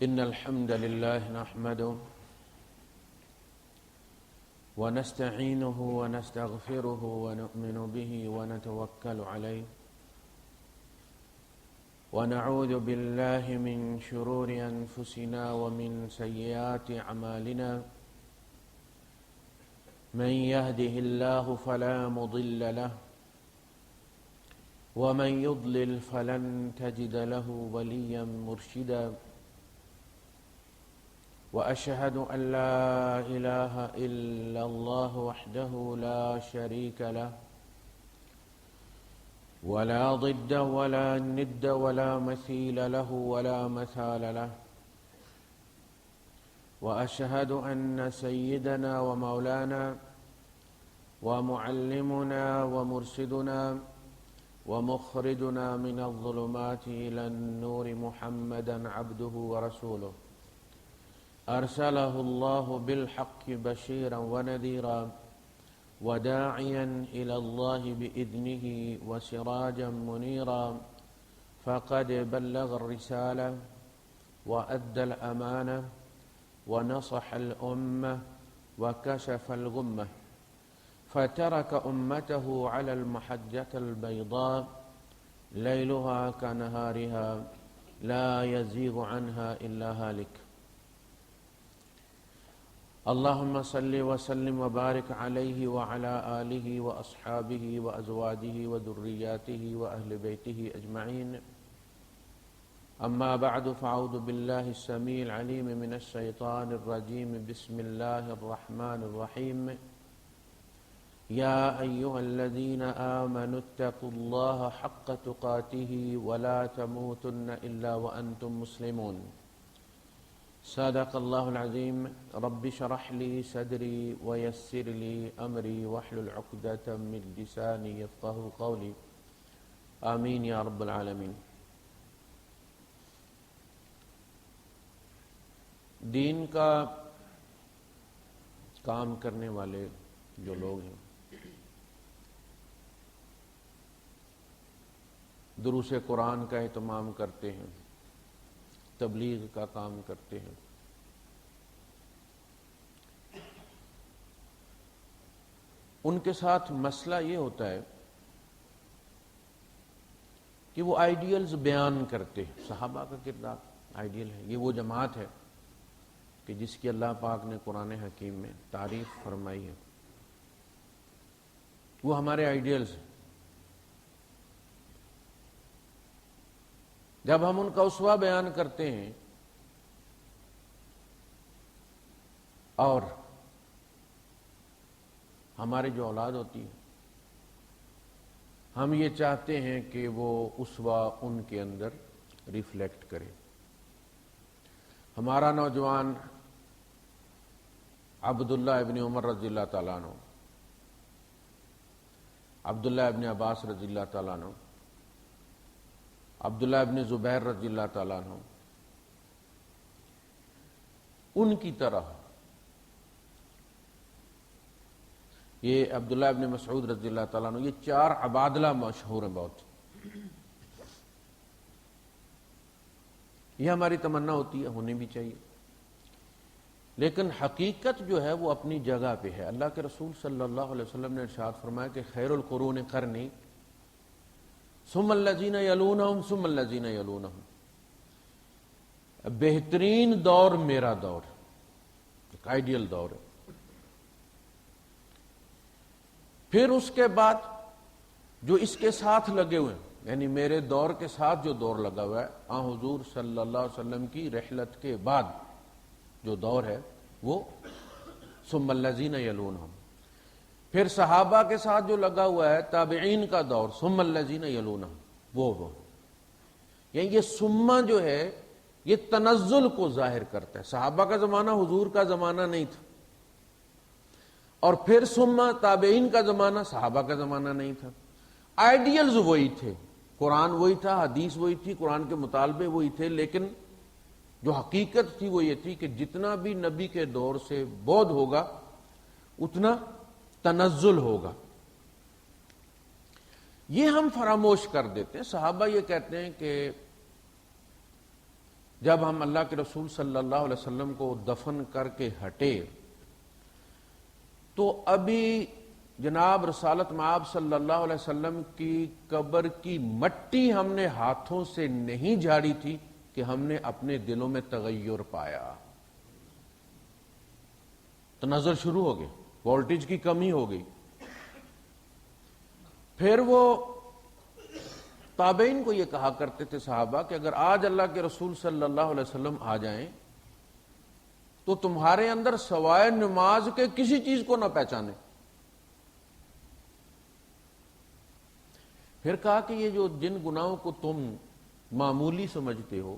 إن الحمد لله نحمده ونستعينه ونستغفره ونؤمن به ونتوكل عليه ونعوذ بالله من شرور أنفسنا ومن سيئات أعمالنا من يهده الله فلا مضل له ومن يضلل فلن تجد له وليا مرشدا وأشهد أن لا إله إلا الله وحده لا شريك له ولا ضد ولا ند ولا مثيل له ولا مثال له وأشهد أن سيدنا ومولانا ومعلمنا ومرشدنا ومخرجنا من الظلمات إلى النور محمدا عبده ورسوله أرسله الله بالحق بشيرا ونذيرا وداعيا إلى الله بإذنه وسراجا منيرا فقد بلغ الرسالة وأدى الأمانة ونصح الأمة وكشف الغمة فترك أمته على المحجة البيضاء ليلها كنهارها لا يزيغ عنها إلا هالك اللهم صل وسلم وبارك عليه وعلى آله وأصحابه وأزواجه وذرياته وأهل بيته أجمعين أما بعد فأعوذ بالله السميع العليم من الشيطان الرجيم بسم الله الرحمن الرحيم يا أيها الذين آمنوا اتقوا الله حق تقاته ولا تموتن إلا وأنتم مسلمون صدق الله العظيم رب اشرح لي صدري ويسر لي أمري واحلل عقدة من لساني يفقهوا قولي آمين يا رب العالمين۔ دین کا کام کرنے والے جو لوگ ہیں دروس قرآن کا اہتمام کرتے ہیں، تبلیغ کا کام کرتے ہیں، ان کے ساتھ مسئلہ یہ ہوتا ہے کہ وہ آئیڈیلز بیان کرتے ہیں۔ صحابہ کا کردار آئیڈیل ہے، یہ وہ جماعت ہے کہ جس کی اللہ پاک نے قرآن حکیم میں تعریف فرمائی ہے، وہ ہمارے آئیڈیلز ہیں۔ جب ہم ان کا اسوہ بیان کرتے ہیں اور ہماری جو اولاد ہوتی ہے ہم یہ چاہتے ہیں کہ وہ اسوہ ان کے اندر ریفلیکٹ کرے۔ ہمارا نوجوان عبداللہ ابن عمر رضی اللہ تعالیٰ عنہ، عبداللہ ابن عباس رضی اللہ تعالیٰ عنہ، عبداللہ ابن زبیر رضی اللہ تعالیٰ عنہ، ان کی طرح یہ عبداللہ ابن مسعود رضی اللہ تعالیٰ عنہ، یہ چار عبادلہ مشہور ہیں بہت۔ یہ ہماری تمنا ہوتی ہے، ہونی بھی چاہیے، لیکن حقیقت جو ہے وہ اپنی جگہ پہ ہے۔ اللہ کے رسول صلی اللہ علیہ وسلم نے ارشاد فرمایا کہ خیر القرون قرنی ثم الذین یلونہم ثم الذین یلونہم، بہترین دور میرا دور، ایک آئیڈیل دور ہے۔ پھر اس کے بعد جو اس کے ساتھ لگے ہوئے ہیں، یعنی میرے دور کے ساتھ جو دور لگا ہوا ہے، حضور صلی اللہ علیہ وسلم کی رحلت کے بعد جو دور ہے وہ ثم الذین یلونہم۔ پھر صحابہ کے ساتھ جو لگا ہوا ہے تابعین کا دور، ثم الذین یلونہم، وہ یعنی یہ ثم جو ہے یہ تنزل کو ظاہر کرتا ہے۔ صحابہ کا زمانہ حضور کا زمانہ نہیں تھا، اور پھر ثم تابعین کا زمانہ صحابہ کا زمانہ نہیں تھا۔ آئیڈیلز وہی تھے، قرآن وہی تھا، حدیث وہی تھی، قرآن کے مطالبے وہی تھے، لیکن جو حقیقت تھی وہ یہ تھی کہ جتنا بھی نبی کے دور سے بعد ہوگا اتنا تنزل ہوگا۔ یہ ہم فراموش کر دیتے ہیں۔ صحابہ یہ کہتے ہیں کہ جب ہم اللہ کے رسول صلی اللہ علیہ وسلم کو دفن کر کے ہٹے تو ابھی جناب رسالت مآب صلی اللہ علیہ وسلم کی قبر کی مٹی ہم نے ہاتھوں سے نہیں جھاڑی تھی کہ ہم نے اپنے دلوں میں تغیر پایا. تنزل شروع ہو گئے, وولٹیج کی کمی ہو گئی. پھر وہ تابعین کو یہ کہا کرتے تھے صحابہ کہ اگر آج اللہ کے رسول صلی اللہ علیہ وسلم آ جائیں تو تمہارے اندر سوائے نماز کے کسی چیز کو نہ پہچانے. پھر کہا کہ یہ جو جن گناہوں کو تم معمولی سمجھتے ہو,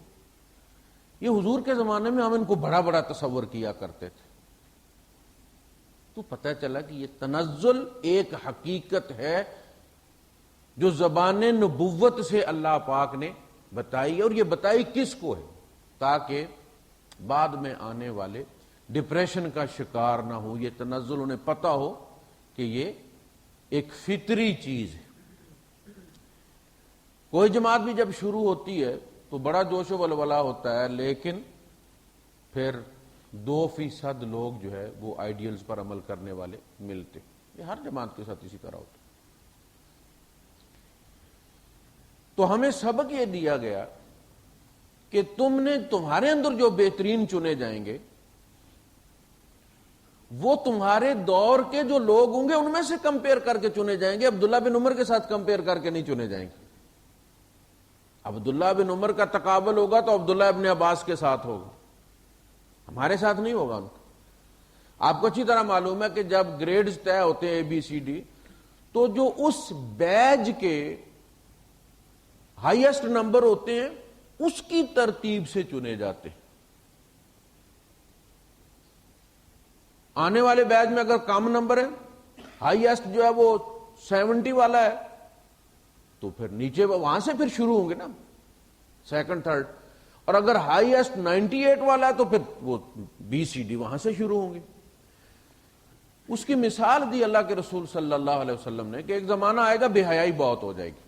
یہ حضور کے زمانے میں ہم ان کو بڑا بڑا تصور کیا کرتے تھے. تو پتہ چلا کہ یہ تنزل ایک حقیقت ہے جو زبان نبوت سے اللہ پاک نے بتائی, اور یہ بتائی کس کو ہے؟ تاکہ بعد میں آنے والے ڈپریشن کا شکار نہ ہو. یہ تنزل انہیں پتہ ہو کہ یہ ایک فطری چیز ہے. کوئی جماعت بھی جب شروع ہوتی ہے تو بڑا جوش و ولولہ ہوتا ہے, لیکن پھر 2% لوگ جو ہے وہ آئیڈیلز پر عمل کرنے والے ملتے. یہ ہر جماعت کے ساتھ اسی طرح ہوتا. تو ہمیں سبق یہ دیا گیا کہ تمہارے اندر جو بہترین چنے جائیں گے وہ تمہارے دور کے جو لوگ ہوں گے ان میں سے کمپیئر کر کے چنے جائیں گے. عبداللہ بن عمر کے ساتھ کمپیئر کر کے نہیں چنے جائیں گے. عبداللہ بن عمر کا تقابل ہوگا تو عبداللہ ابن عباس کے ساتھ ہوگا, ہمارے ساتھ نہیں ہوگا ان کا. آپ کو اچھی طرح معلوم ہے کہ جب گریڈز طے ہوتے ہیں ABCD, تو جو اس بیج کے ہائیسٹ نمبر ہوتے ہیں اس کی ترتیب سے چنے جاتے ہیں. آنے والے بیج میں اگر کم نمبر ہے, ہائیسٹ جو ہے وہ 70 والا ہے, تو پھر نیچے وہاں سے پھر شروع ہوں گے نا, سیکنڈ تھرڈ. اور اگر ہائیسٹ 98 والا ہے تو پھر وہ BCD وہاں سے شروع ہوں گے. اس کی مثال دی اللہ کے رسول صلی اللہ علیہ وسلم نے کہ ایک زمانہ آئے گا بے حیائی بہت ہو جائے گی.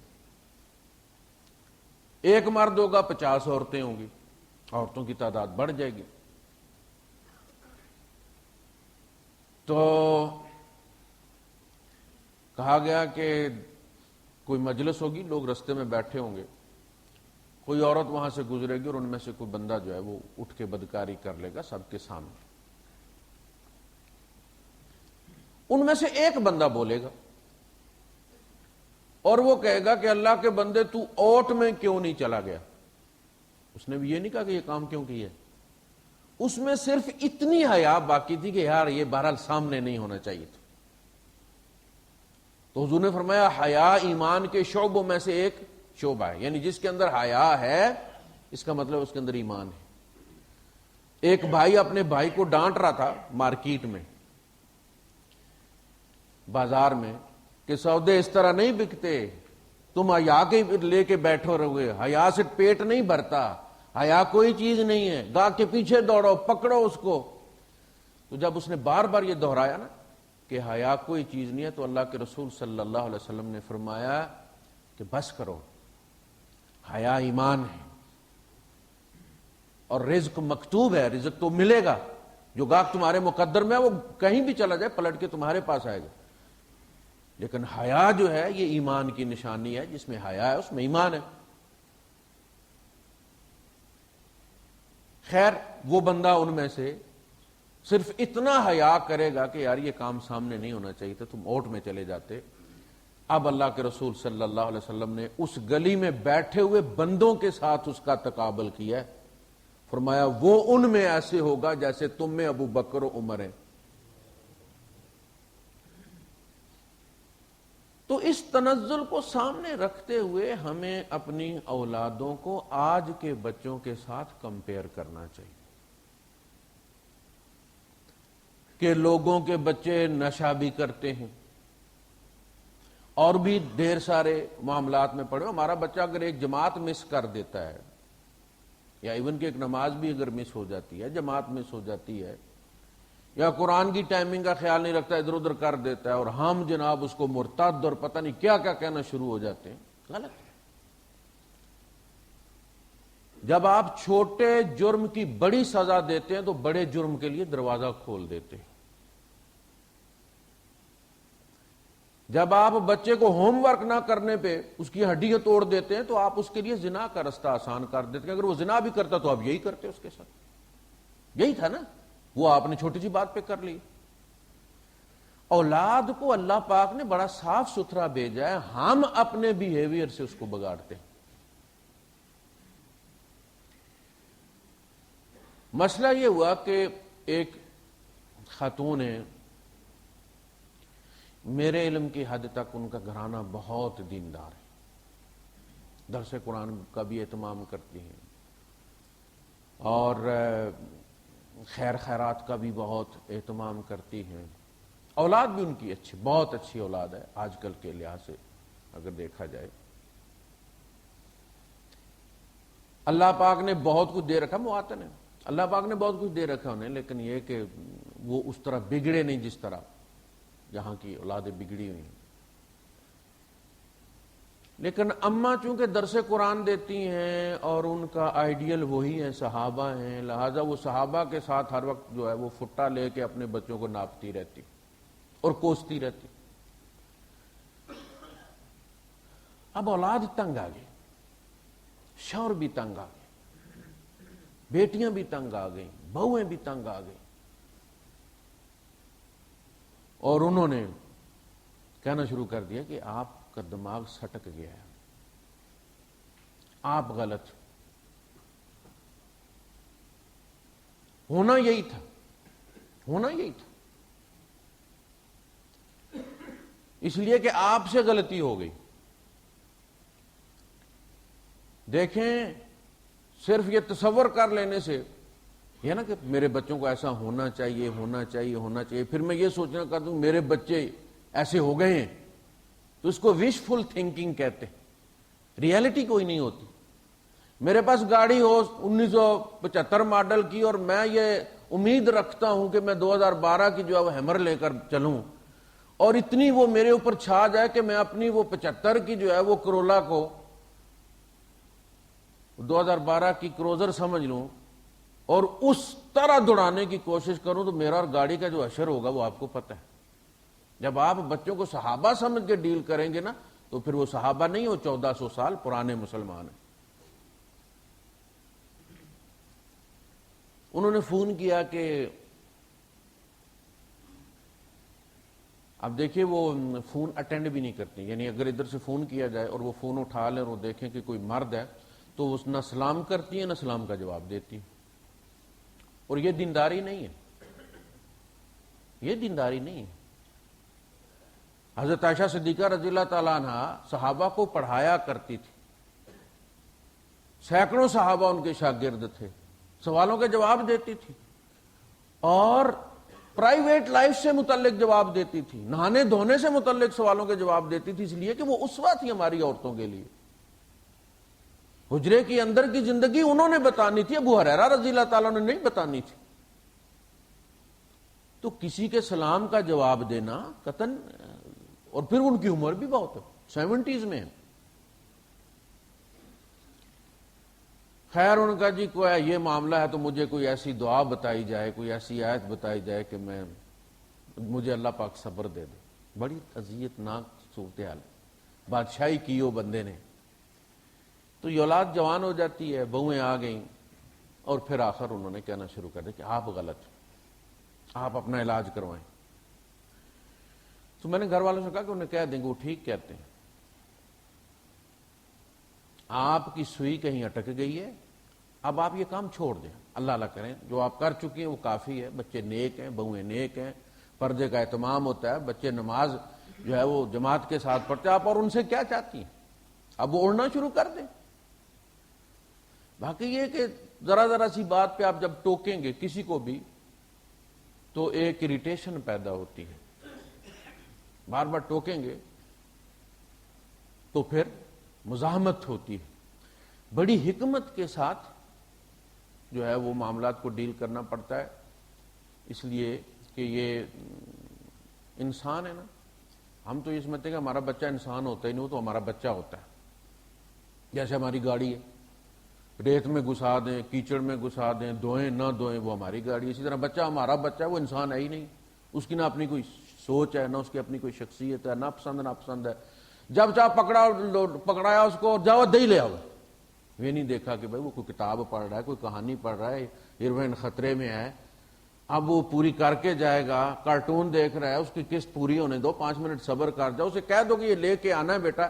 ایک مرد ہوگا 50 عورتیں ہوں گی, عورتوں کی تعداد بڑھ جائے گی. تو کہا گیا کہ کوئی مجلس ہوگی, لوگ رستے میں بیٹھے ہوں گے, کوئی عورت وہاں سے گزرے گی اور ان میں سے کوئی بندہ جو ہے وہ اٹھ کے بدکاری کر لے گا سب کے سامنے. ان میں سے ایک بندہ بولے گا اور وہ کہے گا کہ اللہ کے بندے تو اوٹ میں کیوں نہیں چلا گیا. اس نے بھی یہ نہیں کہا کہ یہ کام کیوں کیا, اس میں صرف اتنی حیا باقی تھی کہ یار یہ بہرحال سامنے نہیں ہونا چاہیے تھا. تو حضور نے فرمایا حیا ایمان کے شعبوں میں سے ایک شعبہ ہے, یعنی جس کے اندر حیا ہے اس کا مطلب اس کے اندر ایمان ہے. ایک بھائی اپنے بھائی کو ڈانٹ رہا تھا مارکیٹ میں, بازار میں, کہ سودے اس طرح نہیں بکتے, تم حیا کے لے کے بیٹھو رہوگے, حیا سے پیٹ نہیں بھرتا, حیا کوئی چیز نہیں ہے, گاہک کے پیچھے دوڑو, پکڑو اس کو. تو جب اس نے بار بار یہ دہرایا نا کہ حیا کوئی چیز نہیں ہے, تو اللہ کے رسول صلی اللہ علیہ وسلم نے فرمایا کہ بس کرو, حیا ایمان ہے, اور رزق مکتوب ہے, رزق تو ملے گا. جو گاہک تمہارے مقدر میں ہے وہ کہیں بھی چلا جائے پلٹ کے تمہارے پاس آئے گا. لیکن حیا جو ہے یہ ایمان کی نشانی ہے, جس میں حیا ہے اس میں ایمان ہے. خیر وہ بندہ ان میں سے صرف اتنا حیا کرے گا کہ یار یہ کام سامنے نہیں ہونا چاہیے تھا, تم اوٹ میں چلے جاتے. اب اللہ کے رسول صلی اللہ علیہ وسلم نے اس گلی میں بیٹھے ہوئے بندوں کے ساتھ اس کا تقابل کیا ہے. فرمایا وہ ان میں ایسے ہوگا جیسے تم میں ابو بکر و عمر ہیں. تو اس تنزل کو سامنے رکھتے ہوئے ہمیں اپنی اولادوں کو آج کے بچوں کے ساتھ کمپیئر کرنا چاہیے کہ لوگوں کے بچے نشہ بھی کرتے ہیں اور بھی ڈھیر سارے معاملات میں پڑے. ہمارا بچہ اگر ایک جماعت مس کر دیتا ہے, یا ایون کہ ایک نماز بھی اگر مس ہو جاتی ہے, جماعت مس ہو جاتی ہے, یا قرآن کی ٹائمنگ کا خیال نہیں رکھتا, ادھر ادھر کر دیتا ہے, اور ہم جناب اس کو مرتد اور پتہ نہیں کیا کیا کہنا شروع ہو جاتے ہیں, غلط ہے. جب آپ چھوٹے جرم کی بڑی سزا دیتے ہیں تو بڑے جرم کے لیے دروازہ کھول دیتے ہیں. جب آپ بچے کو ہوم ورک نہ کرنے پہ اس کی ہڈیاں توڑ دیتے ہیں تو آپ اس کے لیے زنا کا رستہ آسان کر دیتے ہیں. اگر وہ زنا بھی کرتا تو آپ یہی کرتے اس کے ساتھ. یہی تھا نا, وہ آپ نے چھوٹی سی بات پہ کر لی. اولاد کو اللہ پاک نے بڑا صاف ستھرا بھیجا ہے, ہم اپنے بیہیویئر سے اس کو بگاڑتے ہیں. مسئلہ یہ ہوا کہ ایک خاتون ہے, میرے علم کی حد تک ان کا گھرانہ بہت دیندار ہے, درس قرآن کا بھی اہتمام کرتی ہیں اور خیر خیرات کا بھی بہت اہتمام کرتی ہیں. اولاد بھی ان کی اچھی, بہت اچھی اولاد ہے آج کل کے لحاظ سے اگر دیکھا جائے. اللہ پاک نے بہت کچھ دے رکھا, مواطن ہے, اللہ پاک نے بہت کچھ دے رکھا انہیں, لیکن یہ کہ وہ اس طرح بگڑے نہیں جس طرح یہاں کی اولادیں بگڑی ہوئی ہیں. لیکن اماں چونکہ درس قرآن دیتی ہیں اور ان کا آئیڈیل وہی ہے, صحابہ ہیں, لہذا وہ صحابہ کے ساتھ ہر وقت جو ہے وہ فٹا لے کے اپنے بچوں کو ناپتی رہتی اور کوستی رہتی. اب اولاد تنگ آ گئی, شوہر بھی تنگ آ گئے, بیٹیاں بھی تنگ آ گئیں, بہویں بھی تنگ آ گئیں, اور انہوں نے کہنا شروع کر دیا کہ آپ کا دماغ سٹک گیا ہے, آپ غلط, ہونا یہی تھا, ہونا یہی تھا, اس لیے کہ آپ سے غلطی ہو گئی. دیکھیں, صرف یہ تصور کر لینے سے یہ نا کہ میرے بچوں کو ایسا ہونا چاہیے, ہونا چاہیے, ہونا چاہیے, پھر میں یہ سوچنا کر دوں میرے بچے ایسے ہو گئے ہیں, تو اس کو وش فل تھنکنگ کہتے ہیں. ریالٹی کوئی نہیں ہوتی. میرے پاس گاڑی ہو 1975 ماڈل کی اور میں یہ امید رکھتا ہوں کہ میں 2012 کی جو ہے وہ ہیمر لے کر چلوں, اور اتنی وہ میرے اوپر چھا جائے کہ میں اپنی وہ 75 کی جو ہے وہ کرولا کو 2012 کی کروزر سمجھ لوں اور اس طرح دوڑانے کی کوشش کروں, تو میرا اور گاڑی کا جو اشر ہوگا وہ آپ کو پتہ ہے. جب آپ بچوں کو صحابہ سمجھ کے ڈیل کریں گے نا, تو پھر وہ صحابہ نہیں, وہ 1400 سال پرانے مسلمان ہیں. انہوں نے فون کیا کہ اب دیکھیے وہ فون اٹینڈ بھی نہیں کرتی, یعنی اگر ادھر سے فون کیا جائے اور وہ فون اٹھا لیں اور وہ دیکھیں کہ کوئی مرد ہے تو وہ نہ سلام کرتی ہے نہ سلام کا جواب دیتی, اور یہ دینداری نہیں ہے, یہ دینداری نہیں ہے. حضرت عائشہ صدیقہ رضی اللہ تعالیٰ عنہ صحابہ کو پڑھایا کرتی تھی, سینکڑوں صحابہ ان کے شاگرد تھے, سوالوں کے جواب دیتی تھی, اور پرائیویٹ لائف سے متعلق جواب دیتی تھی, نہانے دھونے سے متعلق سوالوں کے جواب دیتی تھی, اس لیے کہ وہ اسوہ تھی ہماری عورتوں کے لیے. حجرے کی اندر کی زندگی انہوں نے بتانی تھی, ابو ہریرہ رضی اللہ تعالیٰ نے نہیں بتانی تھی. تو کسی کے سلام کا جواب دینا قطعاً, اور پھر ان کی عمر بھی بہت ہے, 70s میں ہے. خیر ان کا جی کوئی یہ معاملہ ہے تو مجھے کوئی ایسی دعا بتائی جائے, کوئی ایسی آیت بتائی جائے کہ مجھے اللہ پاک صبر دے دے. بڑی اذیت ناک صورتحال, بادشاہی کی ہو بندے نے. تو یہ اولاد جوان ہو جاتی ہے, بہویں آ گئیں, اور پھر آخر انہوں نے کہنا شروع کر دیا کہ آپ غلط, آپ اپنا علاج کروائیں. تو میں نے گھر والوں سے کہا کہ انہیں کہہ دیں گے, وہ ٹھیک کہتے ہیں, آپ کی سوئی کہیں اٹک گئی ہے, اب آپ یہ کام چھوڑ دیں, اللہ اللہ کریں, جو آپ کر چکی ہیں وہ کافی ہے. بچے نیک ہیں, بہویں نیک ہیں, پردے کا اہتمام ہوتا ہے, بچے نماز جو ہے وہ جماعت کے ساتھ پڑھتے ہیں, آپ اور ان سے کیا چاہتی ہیں؟ اب وہ اڑنا شروع کر دیں. باقی یہ کہ ذرا ذرا سی بات پہ آپ جب ٹوکیں گے کسی کو بھی تو ایک اریٹیشن پیدا ہوتی ہے, بار بار ٹوکیں گے تو پھر مزاحمت ہوتی ہے. بڑی حکمت کے ساتھ جو ہے وہ معاملات کو ڈیل کرنا پڑتا ہے, اس لیے کہ یہ انسان ہے نا. ہم تو یہ سمجھتے ہیں کہ ہمارا بچہ انسان ہوتا ہی نہیں, وہ تو ہمارا بچہ ہوتا ہے, جیسے ہماری گاڑی ہے. ریت میں گھسا دیں، کیچڑ میں گھسا دیں، دھوئیں نہ دھوئیں، وہ ہماری گاڑی. اسی طرح بچہ ہمارا بچہ ہے، وہ انسان ہے ہی نہیں، اس کی نہ اپنی کوئی سوچ ہے، نہ اس کی اپنی کوئی شخصیت ہے، نہ پسند نہ پسند ہے. جب چاہ پکڑایا اس کو، جاؤ دہی لے آؤ. یہ نہیں دیکھا کہ بھائی وہ کوئی کتاب پڑھ رہا ہے، کوئی کہانی پڑھ رہا ہے، ہیروئن خطرے میں ہے، اب وہ پوری کر کے جائے گا. کارٹون دیکھ رہا ہے، اس کی قسط پوری ہونے دو، 5 منٹ صبر کر جاؤ. اسے کہہ دو کہ یہ لے کے آنا ہے بیٹا،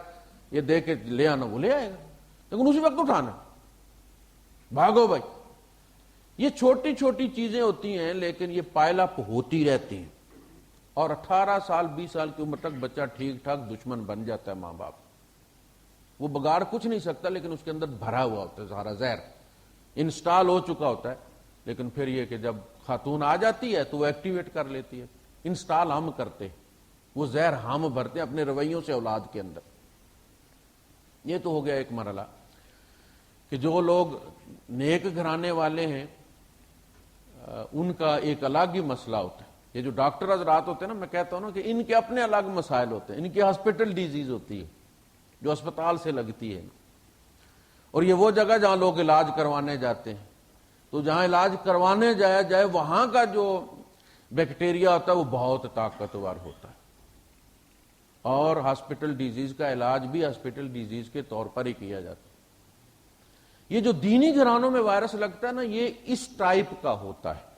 یہ دے کے لے آنا، وہ لے آئے گا، لیکن اسی وقت اٹھانا. بھاگو بھائی. یہ چھوٹی چھوٹی چیزیں ہوتی ہیں لیکن یہ پائل اپ ہوتی رہتی ہیں، اور 18 سال 20 سال کی عمر تک بچہ ٹھیک ٹھاک دشمن بن جاتا ہے ماں باپ. وہ بگاڑ کچھ نہیں سکتا، لیکن اس کے اندر بھرا ہوا ہوتا ہے سارا زہر، انسٹال ہو چکا ہوتا ہے. لیکن پھر یہ کہ جب خاتون آ جاتی ہے تو وہ ایکٹیویٹ کر لیتی ہے. انسٹال ہم کرتے، وہ زہر ہم بھرتے ہیں اپنے رویوں سے اولاد کے اندر. یہ تو ہو گیا ایک مرحلہ کہ جو لوگ نیک گھرانے والے ہیں ان کا ایک الگ ہی مسئلہ ہوتا ہے. یہ جو ڈاکٹر حضرات ہوتے ہیں نا، میں کہتا ہوں نا کہ ان کے اپنے الگ مسائل ہوتے ہیں. ان کی ہاسپٹل ڈیزیز ہوتی ہے جو اسپتال سے لگتی ہے، اور یہ وہ جگہ جہاں لوگ علاج کروانے جاتے ہیں. تو جہاں علاج کروانے جایا جائے وہاں کا جو بیکٹیریا ہوتا ہے وہ بہت طاقتور ہوتا ہے، اور ہاسپٹل ڈیزیز کا علاج بھی ہاسپٹل ڈیزیز کے طور پر ہی کیا جاتا ہے. یہ جو دینی گھرانوں میں وائرس لگتا ہے نا، یہ اس ٹائپ کا ہوتا ہے.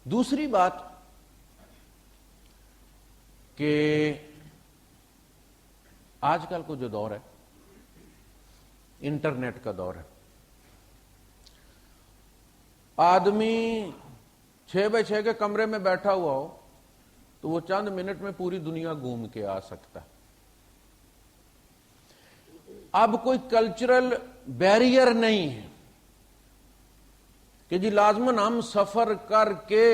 دوسری بات کہ آج کل کو جو دور ہے انٹرنیٹ کا دور ہے. آدمی 6x6 کے کمرے میں بیٹھا ہوا ہو تو وہ چند منٹ میں پوری دنیا گھوم کے آ سکتا ہے. اب کوئی کلچرل بیریئر نہیں ہے کہ جی لازماً ہم سفر کر کے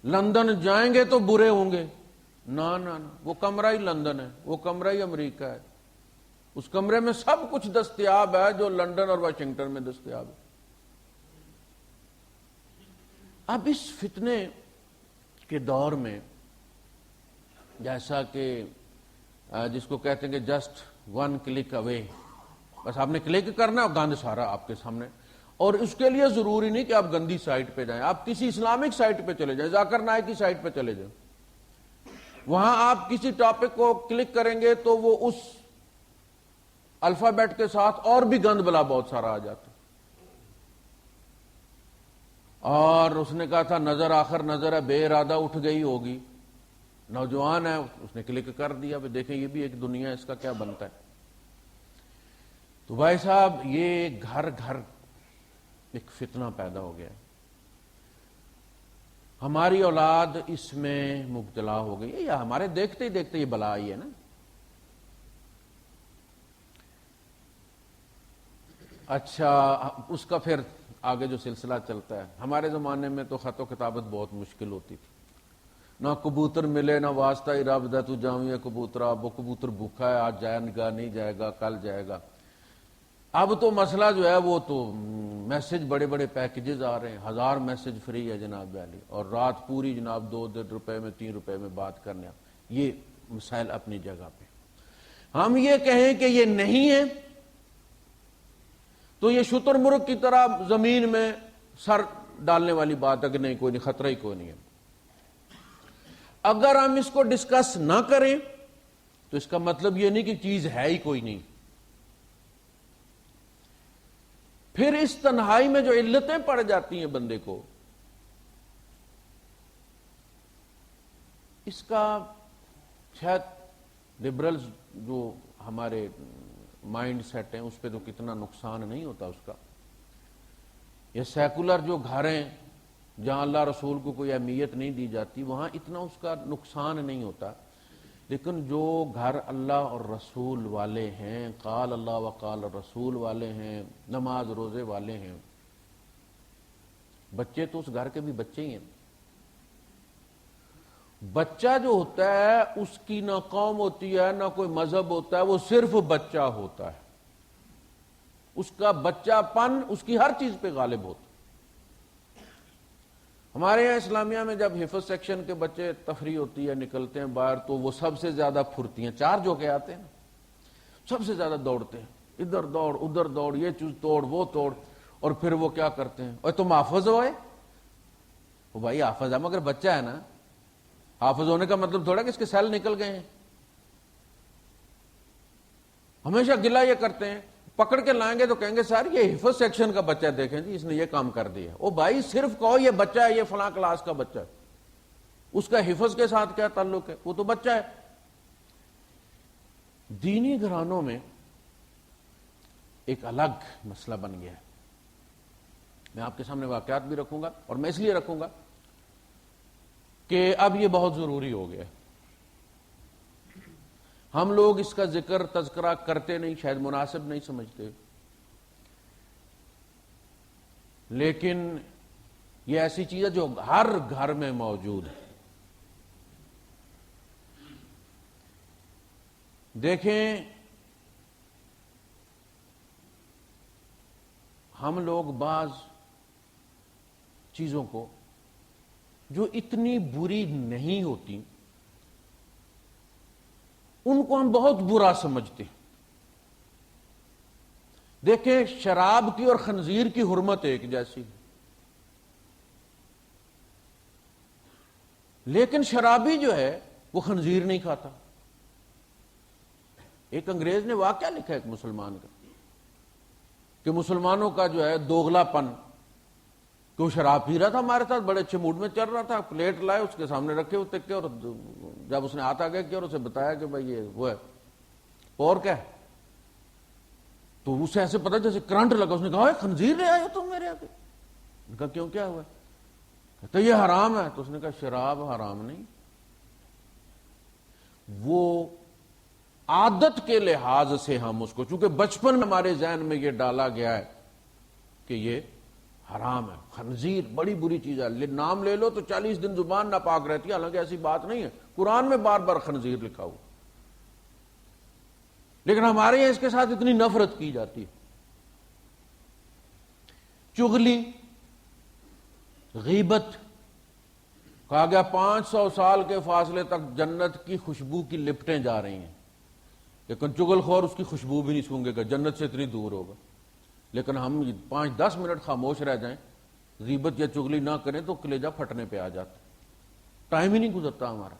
لندن جائیں گے تو برے ہوں گے. نہ نہ نہ، وہ کمرہ ہی لندن ہے، وہ کمرہ ہی امریکہ ہے. اس کمرے میں سب کچھ دستیاب ہے جو لندن اور واشنگٹن میں دستیاب ہے. اب اس فتنے کے دور میں جیسا کہ جس کو کہتے ہیں کہ جسٹ 1 کلک اوے، بس آپ نے کلک کرنا اور گند سارا آپ کے سامنے. اور اس کے لیے ضروری نہیں کہ آپ گندی سائٹ پہ جائیں، آپ کسی اسلامک سائٹ پہ چلے جائیں، ذاکر نائک کی سائٹ پہ چلے جائیں. وہاں آپ کسی ٹاپک کو کلک کریں گے تو وہ اس الفابیٹ کے ساتھ اور بھی گند بلا بہت سارا آ جاتا. اور اس نے کہا تھا نظر آخر نظر ہے، بے ارادہ اٹھ گئی ہوگی. نوجوان ہے، اس نے کلک کر دیا. دیکھیں یہ بھی ایک دنیا ہے، اس کا کیا بنتا ہے. تو بھائی صاحب یہ گھر گھر ایک فتنہ پیدا ہو گیا. ہماری اولاد اس میں مبتلا ہو گئی، یا ہمارے دیکھتے ہی دیکھتے یہ بلا آئی ہے نا. اچھا، اس کا پھر آگے جو سلسلہ چلتا ہے. ہمارے زمانے میں تو خط و کتابت بہت مشکل ہوتی تھی، نہ کبوتر ملے نہ واسطہ رب دا تو جاویں کبوترا، وہ کبوتر بھوکا ہے، آج جائے گا نہیں جائے گا، کل جائے گا. اب تو مسئلہ جو ہے وہ تو میسج بڑے بڑے پیکجز آ رہے ہیں، 1000 میسج فری ہے جناب والی، اور رات پوری جناب 2 روپے میں 3 روپے میں بات کرنے. یہ مسائل اپنی جگہ پہ. ہم یہ کہیں کہ یہ نہیں ہے تو یہ شتر مرغ کی طرح زمین میں سر ڈالنے والی بات ہے کہ نہیں کوئی نہیں، خطرہ ہی کوئی نہیں ہے. اگر ہم اس کو ڈسکس نہ کریں تو اس کا مطلب یہ نہیں کہ چیز ہے ہی کوئی نہیں. پھر اس تنہائی میں جو علتیں پڑ جاتی ہیں بندے کو، اس کا شاید لبرلز جو ہمارے مائنڈ سیٹ ہیں اس پہ تو کتنا نقصان نہیں ہوتا اس کا. یہ سیکولر جو گھر ہیں جہاں اللہ رسول کو کوئی اہمیت نہیں دی جاتی، وہاں اتنا اس کا نقصان نہیں ہوتا. لیکن جو گھر اللہ اور رسول والے ہیں، قال اللہ و قال رسول والے ہیں، نماز روزے والے ہیں، بچے تو اس گھر کے بھی بچے ہی ہیں. بچہ جو ہوتا ہے اس کی نہ قوم ہوتی ہے نہ کوئی مذہب ہوتا ہے، وہ صرف بچہ ہوتا ہے. اس کا بچہ پن اس کی ہر چیز پہ غالب ہوتا ہے. ہمارے یہاں اسلامیہ میں جب حفظ سیکشن کے بچے تفریح ہوتی ہے نکلتے ہیں باہر تو وہ سب سے زیادہ پھرتی ہیں، 4 جو کہ آتے ہیں نا، سب سے زیادہ دوڑتے ہیں، ادھر دوڑ ادھر دوڑ، یہ چیز توڑ وہ توڑ، اور پھر وہ کیا کرتے ہیں، اور تم حافظ ہوئے؟ وہ بھائی حافظ ہے مگر بچہ ہے نا، حافظ ہونے کا مطلب تھوڑا کہ اس کے سیل نکل گئے ہیں۔ ہمیشہ گلہ یہ کرتے ہیں، پکڑ کے لائیں گے تو کہیں گے سر یہ حفظ سیکشن کا بچہ دیکھیں جی، اس نے یہ کام کر دیا۔ او بھائی صرف کہو یہ بچہ ہے، یہ فلاں کلاس کا بچہ ہے، اس کا حفظ کے ساتھ کیا تعلق ہے؟ وہ تو بچہ ہے۔ دینی گھرانوں میں ایک الگ مسئلہ بن گیا ہے۔ میں آپ کے سامنے واقعات بھی رکھوں گا، اور میں اس لیے رکھوں گا کہ اب یہ بہت ضروری ہو گیا ہے۔ ہم لوگ اس کا ذکر تذکرہ کرتے نہیں، شاید مناسب نہیں سمجھتے، لیکن یہ ایسی چیز ہے جو ہر گھر میں موجود ہے۔ دیکھیں ہم لوگ بعض چیزوں کو جو اتنی بری نہیں ہوتی ان کو ہم بہت برا سمجھتے ہیں۔ دیکھیں شراب کی اور خنزیر کی حرمت ایک جیسی، لیکن شرابی جو ہے وہ خنزیر نہیں کھاتا۔ ایک انگریز نے واقعہ لکھا ایک مسلمان کا کہ مسلمانوں کا جو ہے دوغلا پن، کہ وہ شراب پی رہا تھا ہمارے ساتھ، بڑے اچھے موڈ میں چل رہا تھا، پلیٹ لائے اس کے سامنے رکھے وہ تکے، اور جب اس نے ہاتھ آگے کیا اور اسے بتایا کہ بھائی یہ وہ ہے اور کیا ہے، تو اسے ایسے پتا جیسے کرنٹ لگا۔ اس نے کہا خنزیر لے آئے ہو تم میرے آگے؟ نے کہا کیوں کیا ہوا؟ کہتا یہ حرام ہے۔ تو اس نے کہا شراب حرام نہیں، وہ عادت کے لحاظ سے ہم اس کو، چونکہ بچپن میں ہمارے ذہن میں یہ ڈالا گیا ہے کہ یہ حرام ہے، خنزیر بڑی بری چیز ہے، نام لے لو تو 40 دن زبان ناپاک رہتی ہے، حالانکہ ایسی بات نہیں ہے، قرآن میں بار بار خنزیر لکھا ہوا، لیکن ہمارے یہاں اس کے ساتھ اتنی نفرت کی جاتی ہے۔ چغلی، غیبت، کہا گیا 500 سال کے فاصلے تک جنت کی خوشبو کی لپٹیں جا رہی ہیں، لیکن چغل خور اس کی خوشبو بھی نہیں سونگے گا، جنت سے اتنی دور ہوگا۔ لیکن ہم 5-10 منٹ خاموش رہ جائیں، غیبت یا چغلی نہ کریں تو کلیجہ پھٹنے پہ آ جاتا، ٹائم ہی نہیں گزرتا ہمارا،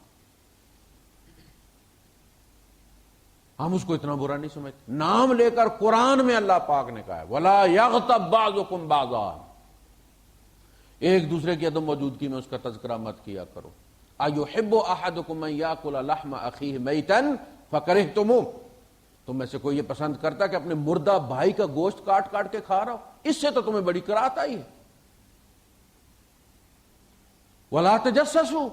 ہم اس کو اتنا برا نہیں سمجھتے۔ نام لے کر قرآن میں اللہ پاک نے کہا ہے وَلَا يَغْتَبْ بَعْضُكُمْ بَعْضًا، ایک دوسرے کی عدم موجودگی میں اس کا تذکرہ مت کیا کرو۔ أَيُحِبُّ أَحَدُكُمْ أَن يَأْكُلَ لَحْمَ أَخِيهِ مَيْتًا فَكَرِهْتُمُوهُ، تم میں سے کوئی یہ پسند کرتا کہ اپنے مردہ بھائی کا گوشت کاٹ کاٹ کے کھا رہا ہو؟ اس سے تو تمہیں بڑی کراہت آئی ہے۔ وَلَا تَجَسَّسُوا،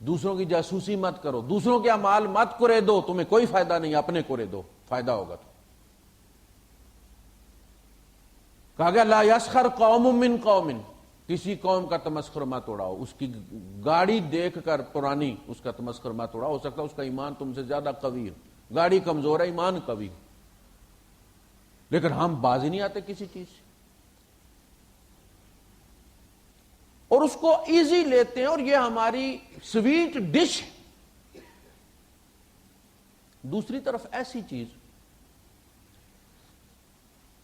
دوسروں کی جاسوسی مت کرو، دوسروں کے اعمال مت کرے دو، تمہیں کوئی فائدہ نہیں، اپنے کرے دو، فائدہ ہوگا تو۔ کہا گیا لا یسخر قوم من قوم، کسی قوم کا تمسخر مت اڑاؤ، اس کی گاڑی دیکھ کر پرانی اس کا تمسخر مت اڑاؤ، ہو سکتا ہے اس کا ایمان تم سے زیادہ قوی ہو، گاڑی کمزور ہے ایمان قوی، لیکن ہم باز ہی نہیں آتے کسی چیز سے، اور اس کو ایزی لیتے ہیں، اور یہ ہماری سویٹ ڈش ہے۔ دوسری طرف ایسی چیز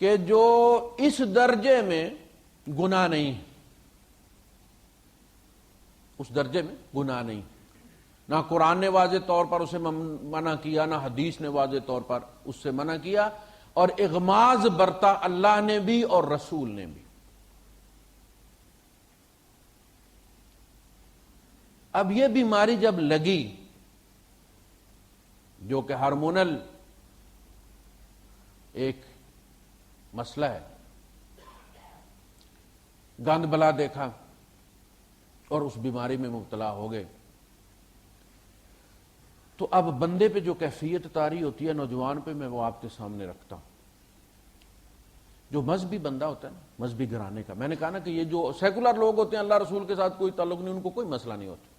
کہ جو اس درجے میں گناہ نہیں، اس درجے میں گناہ نہیں، نہ قرآن نے واضح طور پر اسے منع کیا، نہ حدیث نے واضح طور پر اس سے منع کیا، اور اغماض برتا اللہ نے بھی اور رسول نے بھی۔ اب یہ بیماری جب لگی، جو کہ ہارمونل ایک مسئلہ ہے، گند بلا دیکھا اور اس بیماری میں مبتلا ہو گئے، تو اب بندے پہ جو کیفیت طاری ہوتی ہے نوجوان پہ، میں وہ آپ کے سامنے رکھتا ہوں۔ جو مذہبی بندہ ہوتا ہے نا، مذہبی گھرانے کا، میں نے کہا نا کہ یہ جو سیکولر لوگ ہوتے ہیں، اللہ رسول کے ساتھ کوئی تعلق نہیں، ان کو کوئی مسئلہ نہیں ہوتا۔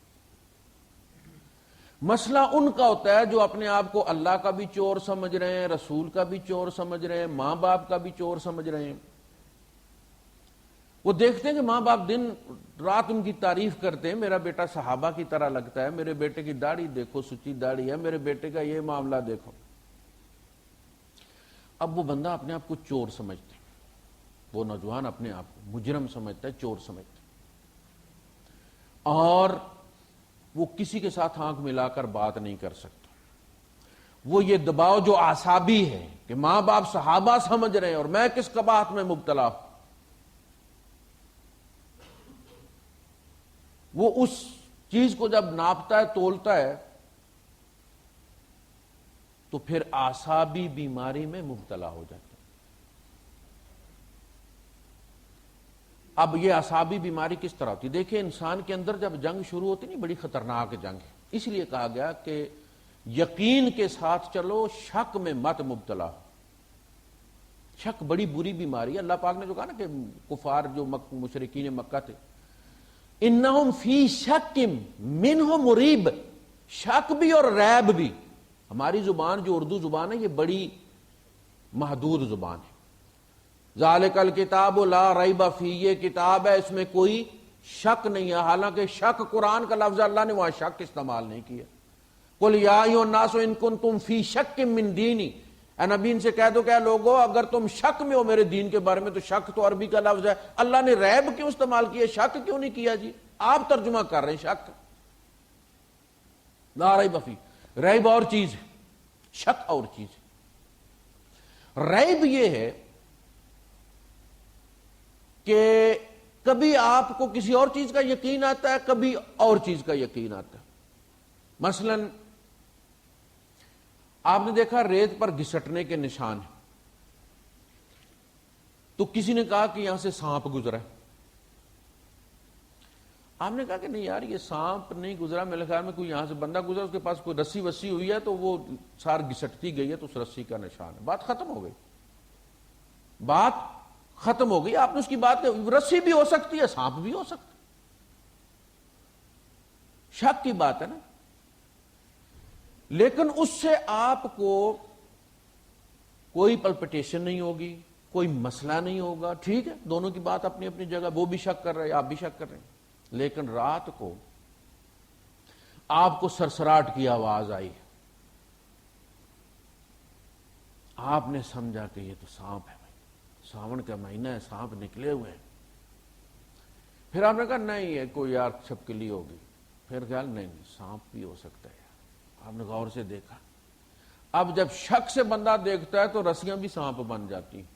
مسئلہ ان کا ہوتا ہے جو اپنے آپ کو اللہ کا بھی چور سمجھ رہے ہیں، رسول کا بھی چور سمجھ رہے ہیں، ماں باپ کا بھی چور سمجھ رہے ہیں، وہ دیکھتے ہیں کہ ماں باپ دن رات ان کی تعریف کرتے ہیں، میرا بیٹا صحابہ کی طرح لگتا ہے، میرے بیٹے کی داڑھی دیکھو سچی داڑھی ہے، میرے بیٹے کا یہ معاملہ دیکھو. اب وہ بندہ اپنے آپ کو چور سمجھتا ہے، وہ نوجوان اپنے آپ کو مجرم سمجھتا ہے، چور سمجھتا ہے، اور وہ کسی کے ساتھ آنکھ ملا کر بات نہیں کر سکتا. وہ یہ دباؤ جو اعصابی ہے کہ ماں باپ صحابہ سمجھ رہے ہیں اور میں کس قباحت میں مبتلا ہوں، وہ اس چیز کو جب ناپتا ہے، تولتا ہے، تو پھر اعصابی بیماری میں مبتلا ہو جاتا ہے. اب یہ اعصابی بیماری کس طرح ہوتی ہے؟ دیکھیں، انسان کے اندر جب جنگ شروع ہوتی نہیں، بڑی خطرناک جنگ ہے. اس لیے کہا گیا کہ یقین کے ساتھ چلو، شک میں مت مبتلا ہو. شک بڑی بری بیماری ہے. اللہ پاک نے جو کہا نا کہ کفار جو مشرکین مکہ تھے، انہم فی شک منہ مریب، شک بھی اور ریب بھی. ہماری زبان جو اردو زبان ہے یہ بڑی محدود زبان ہے. ذالک الکتاب لا ریب فیہ، یہ کتاب ہے اس میں کوئی شک نہیں ہے. حالانکہ شک قرآن کا لفظ، اللہ نے وہاں شک استعمال نہیں کیا. قل یا ایھا الناس ان کنتم فی شک من دینی، اے نبی ان سے کہہ دو کہ لوگو اگر تم شک میں ہو میرے دین کے بارے میں، تو شک تو عربی کا لفظ ہے، اللہ نے ریب کیوں استعمال کیا، شک کیوں نہیں کیا؟ جی آپ ترجمہ کر رہے ہیں شک. لا ریب فیہ، ریب اور چیز ہے، شک اور چیز ہے. ریب یہ ہے کہ کبھی آپ کو کسی اور چیز کا یقین آتا ہے، کبھی اور چیز کا یقین آتا ہے. مثلا آپ نے دیکھا ریت پر گھسٹنے کے نشان ہیں، تو کسی نے کہا کہ یہاں سے سانپ گزرا ہے. آپ نے کہا کہ نہیں یار، یہ سانپ نہیں گزرا، میرے خیال میں کوئی یہاں سے بندہ گزرا، اس کے پاس کوئی رسی وسی ہوئی ہے تو وہ سار گھسٹتی گئی ہے تو اس رسی کا نشان ہے. بات ختم ہو گئی، بات ختم ہو گئی. آپ نے اس کی بات، رسی بھی ہو سکتی ہے، سانپ بھی ہو سکتا ہے. شک کی بات ہے نا. لیکن اس سے آپ کو کوئی پلپٹیشن نہیں ہوگی، کوئی مسئلہ نہیں ہوگا. ٹھیک ہے، دونوں کی بات اپنی اپنی جگہ، وہ بھی شک کر رہے ہیں، آپ بھی شک کر رہے ہیں. لیکن رات کو آپ کو سرسراہٹ کی آواز آئی، آپ نے سمجھا کہ یہ تو سانپ ہے، بھائی ساون کا مہینہ ہے، سانپ نکلے ہوئے ہیں. پھر آپ نے کہا نہیں یہ کوئی یار چھپکلی ہوگی. پھر خیال نہیں سانپ بھی ہو سکتا ہے. آپ نے غور سے دیکھا. اب جب شک سے بندہ دیکھتا ہے تو رسیاں بھی سانپ بن جاتی ہیں،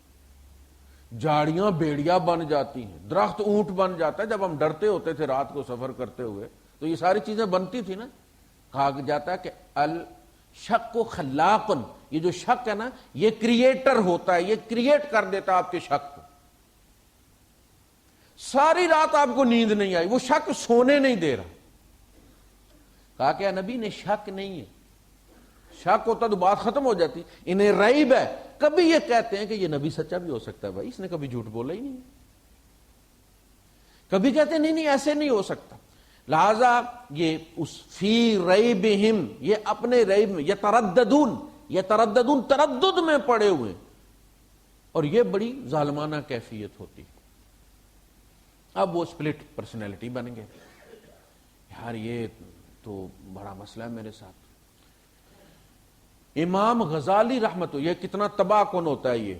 جھاڑیاں بیڑیا بن جاتی ہیں، درخت اونٹ بن جاتا ہے. جب ہم ڈرتے ہوتے تھے رات کو سفر کرتے ہوئے تو یہ ساری چیزیں بنتی تھی نا. کہا جاتا ہے کہ الشک و خلاقن، یہ جو شک ہے نا یہ کریٹر ہوتا ہے، یہ کریٹ کر دیتا ہے آپ کے شک کو. ساری رات آپ کو نیند نہیں آئی، وہ شک سونے نہیں دے رہا. کہا کہ نبی نے شک نہیں ہے، شک ہوتا تو بات ختم ہو جاتی. انہیں ریب ہے. کبھی یہ کہتے ہیں کہ یہ نبی سچا بھی ہو سکتا ہے، بھائی اس نے کبھی جھوٹ بولا ہی نہیں. کبھی کہتے ہیں نہیں ایسے نہیں ہو سکتا. لہذا یہ اس فی ریبہم، یہ اپنے ریب میں، یہ ترددون تردد میں پڑے ہوئے. اور یہ بڑی ظالمانہ کیفیت ہوتی. اب وہ سپلٹ پرسنالٹی بن گئے. یار یہ تو بڑا مسئلہ ہے میرے ساتھ. امام غزالی رحمت اللہ، یہ کتنا تباہ کن ہوتا ہے یہ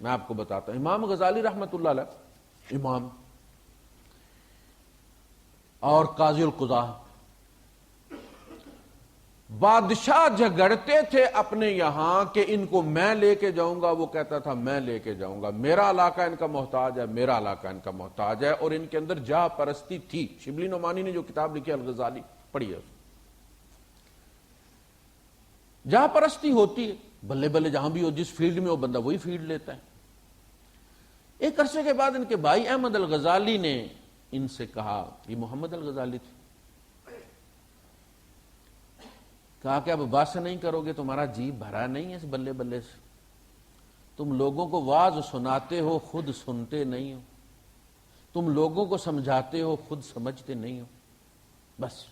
میں آپ کو بتاتا ہوں. امام غزالی رحمت اللہ علیہ، امام اور قاضی القضاء، بادشاہ جھگڑتے تھے اپنے یہاں کہ ان کو میں لے کے جاؤں گا، وہ کہتا تھا میں لے کے جاؤں گا، میرا علاقہ ان کا محتاج ہے، میرا علاقہ ان کا محتاج ہے. اور ان کے اندر جاہ پرستی تھی. شبلی نعمانی نے جو کتاب لکھی الغزالی پڑھی ہے، جہاں پرستی ہوتی ہے. بلے بلے جہاں بھی ہو، جس فیلڈ میں ہو بندہ وہی فیلڈ لیتا ہے. ایک عرصے کے بعد ان کے بھائی احمد الغزالی نے ان سے کہا، یہ محمد الغزالی تھے، کہا کہ اب بس نہیں کرو گے، تمہارا جی بھرا نہیں ہے اس بلے بلے سے. تم لوگوں کو واعظ سناتے ہو، خود سنتے نہیں ہو. تم لوگوں کو سمجھاتے ہو، خود سمجھتے نہیں ہو. بس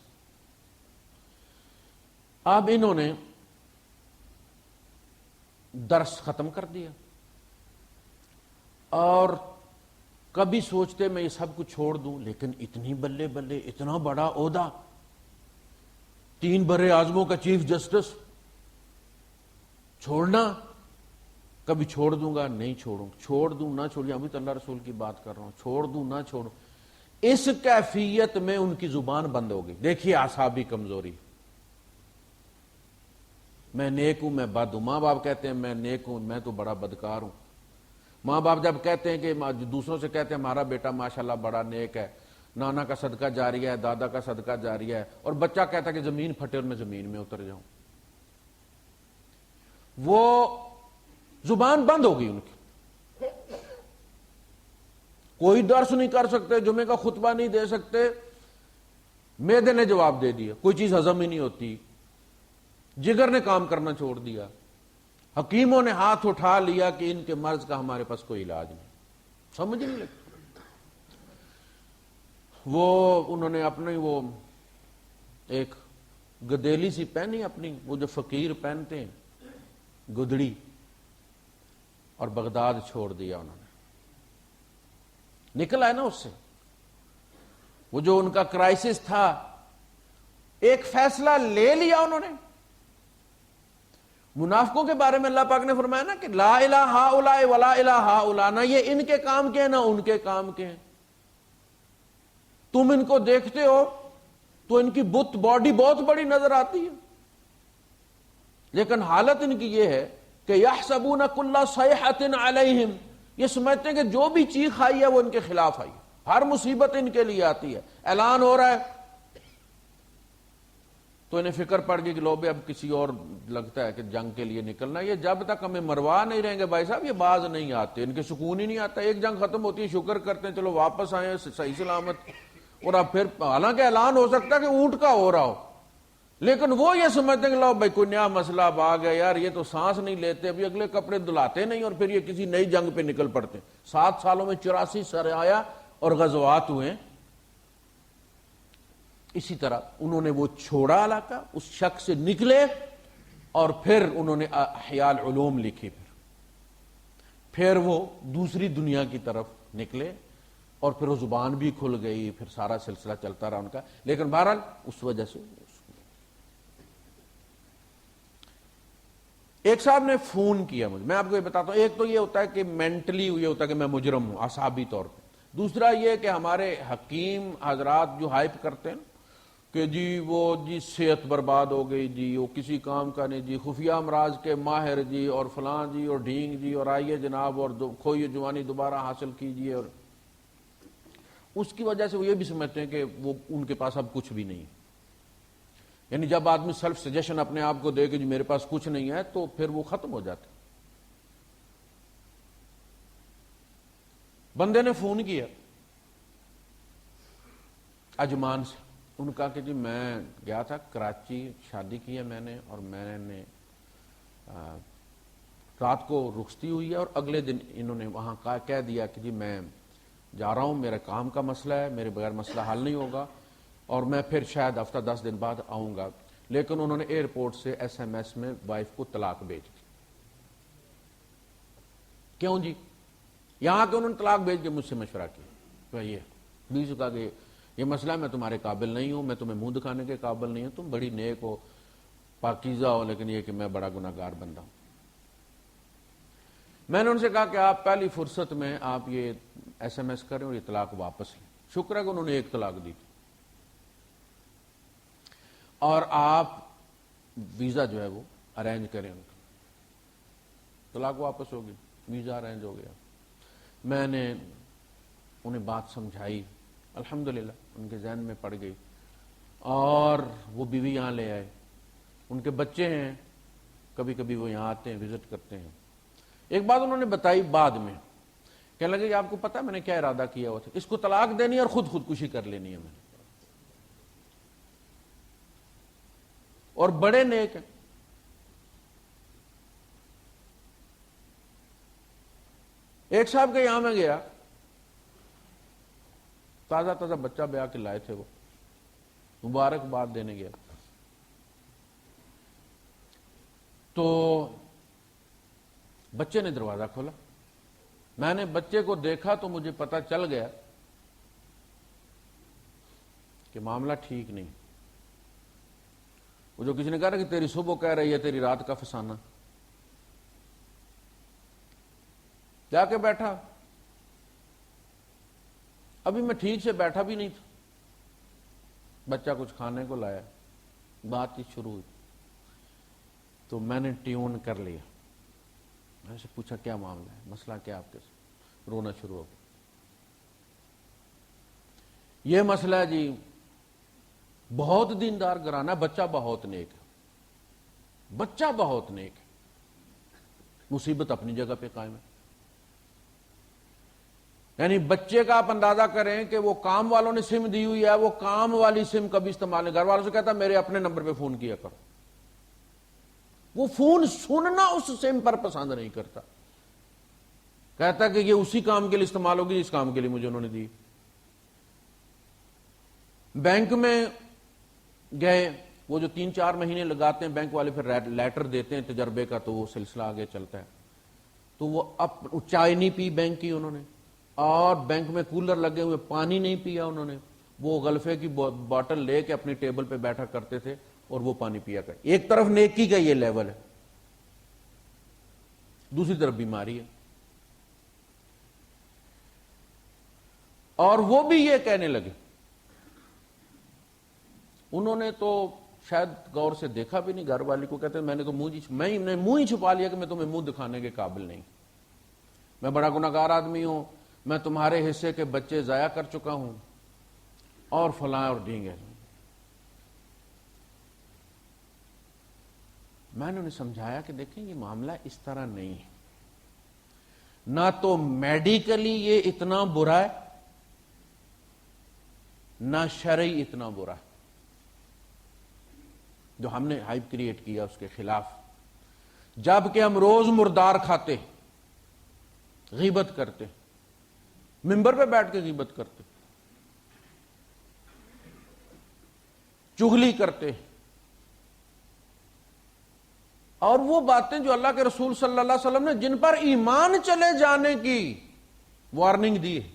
اب انہوں نے درس ختم کر دیا اور کبھی سوچتے میں یہ سب کچھ چھوڑ دوں، لیکن اتنی بلے بلے، اتنا بڑا عہدہ، 3 برے اعظموں کا چیف جسٹس، چھوڑنا، کبھی چھوڑ دوں گا نہیں چھوڑوں، چھوڑ دوں نہ چھوڑوں، ابھی تو اللہ رسول کی بات کر رہا ہوں، چھوڑ دوں نہ چھوڑوں، اس کیفیت میں ان کی زبان بند ہو گئی۔ دیکھیے اعصابی کمزوری، میں نیک ہوں میں بد ہوں، ماں باپ کہتے ہیں میں نیک ہوں میں تو بڑا بدکار ہوں، ماں باپ جب کہتے ہیں کہ دوسروں سے کہتے ہیں ہمارا بیٹا ماشاءاللہ بڑا نیک ہے، نانا کا صدقہ جاریہ ہے، دادا کا صدقہ جاریہ ہے، اور بچہ کہتا ہے کہ زمین پھٹے اور میں زمین میں اتر جاؤں، وہ زبان بند ہو گئی ان کی، کوئی درس نہیں کر سکتے، جمعے کا خطبہ نہیں دے سکتے، معدے نے جواب دے دیا، کوئی چیز ہضم ہی نہیں ہوتی، جگر نے کام کرنا چھوڑ دیا، حکیموں نے ہاتھ اٹھا لیا کہ ان کے مرض کا ہمارے پاس کوئی علاج نہیں، سمجھ نہیں لگتا۔ وہ انہوں نے اپنی وہ ایک گدیلی سی پہنی اپنی، وہ جو فقیر پہنتے ہیں، گدڑی، اور بغداد چھوڑ دیا انہوں نے، نکل آئے نا اس سے، وہ جو ان کا کرائسس تھا، ایک فیصلہ لے لیا انہوں نے۔ منافقوں کے بارے میں اللہ پاک نے فرمایا نا کہ لا الہ ہؤلاء ولا الہ ہؤلاء، نہ یہ ان کے کام کے ہیں نہ ان کے کام کے ہیں، تم ان کو دیکھتے ہو تو ان کی بت باڈی بہت بڑی نظر آتی ہے، لیکن حالت ان کی یہ ہے کہ یحسبون کل صیحۃ علیہم، یہ سمجھتے ہیں کہ جو بھی چیخ آئی ہے وہ ان کے خلاف آئی، ہر مصیبت ان کے لیے آتی ہے، اعلان ہو رہا ہے تو انہیں فکر پڑ گئی کہ لو بھی اب کسی اور لگتا ہے کہ جنگ کے لیے نکلنا، یہ جب تک ہمیں مروا نہیں رہیں گے بھائی صاحب یہ باز نہیں آتے، ان کے سکون ہی نہیں آتا، ایک جنگ ختم ہوتی ہے شکر کرتے ہیں چلو واپس آئے صحیح سلامت، اور اب پھر حالانکہ اعلان ہو سکتا ہے کہ اونٹ کا ہو رہا ہو، لیکن وہ یہ سمجھتے ہیں کہ لو بھائی کوئی نیا مسئلہ اب آ گیا، یار یہ تو سانس نہیں لیتے، ابھی اگلے کپڑے دلاتے نہیں اور پھر یہ کسی نئی جنگ پہ نکل پڑتے ہیں۔ 7 سالوں میں 84 سرایہ اور غزوات ہوئے، اسی طرح انہوں نے وہ چھوڑا علاقہ، اس شک سے نکلے، اور پھر انہوں نے احیاء العلوم لکھی، پھر وہ دوسری دنیا کی طرف نکلے، اور پھر وہ زبان بھی کھل گئی، پھر سارا سلسلہ چلتا رہا ان کا، لیکن بہرحال اس وجہ سے ایک صاحب نے فون کیا مجھے، میں آپ کو یہ بتاتا ہوں، ایک تو یہ ہوتا ہے کہ مینٹلی یہ ہوتا ہے کہ میں مجرم ہوں اعصابی طور پہ، دوسرا یہ کہ ہمارے حکیم حضرات جو ہائپ کرتے ہیں کہ جی وہ جی صحت برباد ہو گئی جی، وہ کسی کام کا نہیں جی، خفیہ امراض کے ماہر جی، اور فلاں جی، اور ڈھینگ جی، اور آئیے جناب اور کھوئی جوانی دوبارہ حاصل کیجیے، اور اس کی وجہ سے وہ یہ بھی سمجھتے ہیں کہ وہ ان کے پاس اب کچھ بھی نہیں، یعنی جب آدمی سیلف سجیشن اپنے آپ کو دے کہ جی میرے پاس کچھ نہیں ہے تو پھر وہ ختم ہو جاتا۔ بندے نے فون کیا اجمان سے، ان کا کہ جی میں گیا تھا کراچی، شادی کی ہے میں نے، اور میں نے رات کو رخصتی ہوئی ہے، اور اگلے دن انہوں نے وہاں کہہ دیا کہ جی میں جا رہا ہوں، میرے کام کا مسئلہ ہے، میرے بغیر مسئلہ حل نہیں ہوگا، اور میں پھر شاید ہفتہ 10 دن بعد آؤں گا، لیکن انہوں نے ایئرپورٹ سے ایس ایم ایس میں وائف کو طلاق بھیج دی۔ کیوں جی؟ یہاں کہ انہوں نے طلاق بھیج کے مجھ سے مشورہ کیا، یہ بیچ کا کہ یہ مسئلہ میں تمہارے قابل نہیں ہوں، میں تمہیں منہ دکھانے کے قابل نہیں ہوں، تم بڑی نیک ہو پاکیزہ ہو، لیکن یہ کہ میں بڑا گناہگار بندہ ہوں۔ میں نے ان سے کہا کہ آپ پہلی فرصت میں آپ یہ ایس ایم ایس کریں اور یہ طلاق واپس لیں، شکر ہے کہ انہوں نے ایک طلاق دی تھی، اور آپ ویزا جو ہے وہ ارینج کریں، ان کا طلاق واپس ہوگی، ویزا ارینج ہو گیا۔ میں نے انہیں بات سمجھائی، الحمدللہ ان کے ذہن میں پڑ گئی، اور وہ بیوی یہاں لے آئے، ان کے بچے ہیں، کبھی کبھی وہ یہاں آتے ہیں، وزٹ کرتے ہیں۔ ایک بات انہوں نے بتائی بعد میں، کہنے لگے کہ آپ کو پتا میں نے کیا ارادہ کیا ہوا تھا، اس کو طلاق دینی اور خودکشی کر لینی ہے میں نے، اور بڑے نیک ہیں۔ ایک صاحب کے یہاں میں گیا، تازہ تازہ بچہ بیاہ کے لائے تھے، وہ مبارکباد دینے گیا، تو بچے نے دروازہ کھولا، میں نے بچے کو دیکھا تو مجھے پتا چل گیا کہ معاملہ ٹھیک نہیں. وہ جو کسی نے کہا نا کہ تیری صبح کہہ رہی ہے تیری رات کا فسانہ، جا کے بیٹھا. ابھی میں ٹھیک سے بیٹھا بھی نہیں تھا، بچہ کچھ کھانے کو لایا، بات چیت شروع ہوئی تو میں نے ٹیون کر لیا. میں سے پوچھا کیا معاملہ ہے، مسئلہ کیا آپ کے ساتھ؟ رونا شروع ہو گیا. یہ مسئلہ ہے جی، بہت دیندار گھرانہ، بچہ بہت نیک ہے، بچہ بہت نیک ہے، مصیبت اپنی جگہ پہ قائم ہے. یعنی بچے کا آپ اندازہ کریں کہ وہ کام والوں نے سم دی ہوئی ہے، وہ کام والی سم کبھی استعمال نہیں، گھر والوں سے کہتا میرے اپنے نمبر پہ فون کیا کرو. وہ فون سننا اس سم پر پسند نہیں کرتا، کہتا کہ یہ اسی کام کے لیے استعمال ہوگی جس کام کے لیے مجھے انہوں نے دی. بینک میں گئے، وہ جو 3-4 مہینے لگاتے ہیں بینک والے، پھر لیٹر دیتے ہیں تجربے کا، تو وہ سلسلہ آگے چلتا ہے. تو وہ اب چائے نہیں پی بینک کی انہوں نے، اور بینک میں کولر لگے ہوئے، پانی نہیں پیا انہوں نے. وہ غلفے کی باٹل لے کے اپنی ٹیبل پہ بیٹھا کرتے تھے اور وہ پانی پیا کر. ایک طرف نیکی کا یہ لیول ہے، دوسری طرف بیماری ہے. اور وہ بھی یہ کہنے لگے، انہوں نے تو شاید غور سے دیکھا بھی نہیں، گھر والی کو کہتے میں نے تو منہ ہی چھپا لیا کہ میں تمہیں منہ دکھانے کے قابل نہیں، میں بڑا گناہگار آدمی ہوں، میں تمہارے حصے کے بچے ضائع کر چکا ہوں، اور فلاں اور ڈھینگے. میں نے انہیں سمجھایا کہ دیکھیں یہ معاملہ اس طرح نہیں ہے، نہ تو میڈیکلی یہ اتنا برا ہے، نہ شرعی اتنا برا ہے جو ہم نے ہائپ کریٹ کیا اس کے خلاف. جبکہ ہم روز مردار کھاتے، غیبت کرتے، ممبر پہ بیٹھ کے غیبت کرتے، چغلی کرتے، اور وہ باتیں جو اللہ کے رسول صلی اللہ علیہ وسلم نے جن پر ایمان چلے جانے کی وارننگ دی ہے.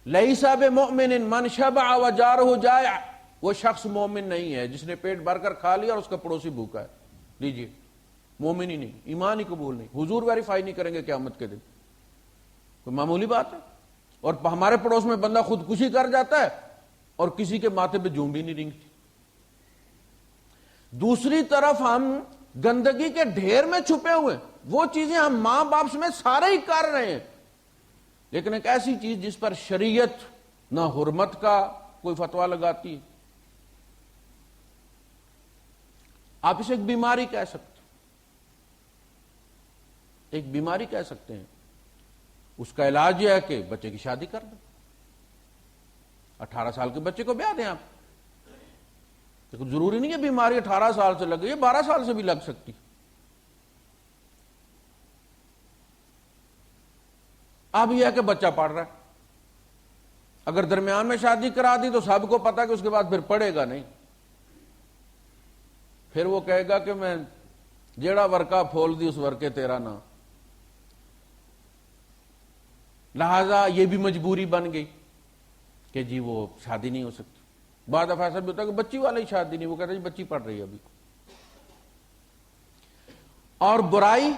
لیس بمؤمن من شبع وجارہ جائع، وہ شخص مومن نہیں ہے جس نے پیٹ بھر کر کھا لیا اور اس کا پڑوسی بھوکا ہے. لیجیے، مومن ہی نہیں، ایمان ہی قبول نہیں، حضور ویریفائی نہیں کریں گے قیامت کے دن. کوئی معمولی بات ہے؟ اور ہمارے پڑوس میں بندہ خودکشی کر جاتا ہے اور کسی کے ماتھے پہ جون بھی نہیں رینگتی. دوسری طرف ہم گندگی کے ڈھیر میں چھپے ہوئے، وہ چیزیں ہم ماں باپ میں سارے ہی کر رہے ہیں، لیکن ایک ایسی چیز جس پر شریعت نہ حرمت کا کوئی فتویٰ لگاتی، آپ اسے ایک بیماری کہہ سکتے، ایک بیماری کہہ سکتے ہیں. اس کا علاج یہ ہے کہ بچے کی شادی کر دیں، 18 سال کے بچے کو بیاہ دیں آپ. لیکن ضروری نہیں ہے بیماری 18 سال سے لگے، یہ 12 سال سے بھی لگ سکتی. اب یہ ہے کہ بچہ پڑھ رہا ہے، اگر درمیان میں شادی کرا دی تو سب کو پتا کہ اس کے بعد پھر پڑھے گا نہیں، پھر وہ کہے گا کہ میں جیڑا ورکا پھول دی اس ورکے تیرا نام. لہذا یہ بھی مجبوری بن گئی کہ جی وہ شادی نہیں ہو سکتی. بعد دفعہ ایسا بھی ہوتا ہے کہ بچی والی شادی نہیں، وہ کہتا ہے جی بچی پڑھ رہی ہے ابھی. اور برائی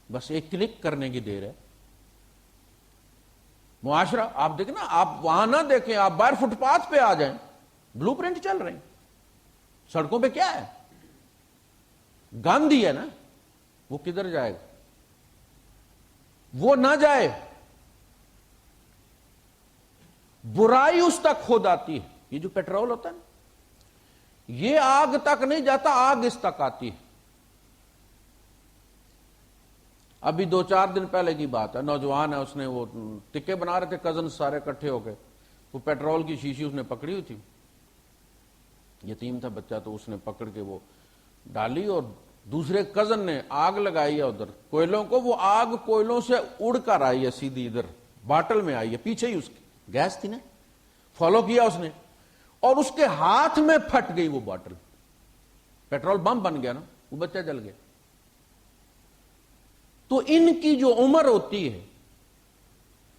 بس ایک کلک کرنے کی دیر ہے. معاشرہ آپ دیکھیں نا، آپ وہاں نہ دیکھیں، آپ باہر فٹ پاتھ پہ آ جائیں، بلو پرنٹ چل رہے ہیں. سڑکوں پہ کیا ہے؟ گاندھی ہے نا، وہ کدھر جائے گا؟ وہ نہ جائے، برائی اس تک خود آتی ہے. یہ جو پیٹرول ہوتا ہے نا، یہ آگ تک نہیں جاتا، آگ اس تک آتی ہے. ابھی 2-4 دن پہلے کی بات ہے، نوجوان ہے، اس نے وہ ٹکے بنا رہے تھے کزن سارے اکٹھے ہو گئے، وہ پیٹرول کی شیشی اس نے پکڑی ہوئی تھی، یتیم تھا بچہ، تو اس نے پکڑ کے وہ ڈالی اور دوسرے کزن نے آگ لگائی ہے ادھر کوئلوں کو. وہ آگ کوئلوں سے اڑ کر آئی ہے سیدھی ادھر باٹل میں آئی ہے، پیچھے ہی اس کی گیس تھی نا، فالو کیا اس نے، اور اس کے ہاتھ میں پھٹ گئی وہ باٹل، پیٹرول بم بن گیا نا، وہ بچہ جل گیا. تو ان کی جو عمر ہوتی ہے،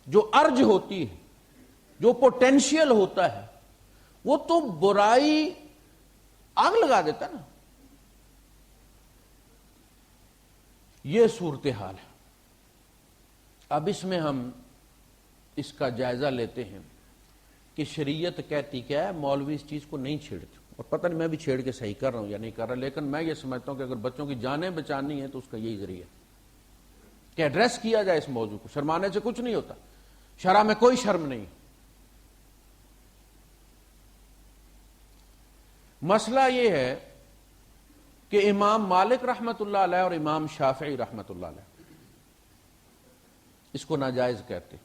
جو ارج ہوتی ہے، جو پوٹینشیل ہوتا ہے، وہ تو برائی آگ لگا دیتا نا. یہ صورتحال ہے. اب اس میں ہم اس کا جائزہ لیتے ہیں کہ شریعت کہتی کیا ہے. مولوی اس چیز کو نہیں چھیڑتے، اور پتہ نہیں میں بھی چھیڑ کے صحیح کر رہا ہوں یا نہیں کر رہا، لیکن میں یہ سمجھتا ہوں کہ اگر بچوں کی جانیں بچانی ہے تو اس کا یہی ذریعہ کہ ایڈریس کیا جائے اس موضوع کو. شرمانے سے کچھ نہیں ہوتا، شرع میں کوئی شرم نہیں. مسئلہ یہ ہے کہ امام مالک رحمت اللہ علیہ اور امام شافعی رحمت اللہ علیہ اس کو ناجائز کہتے،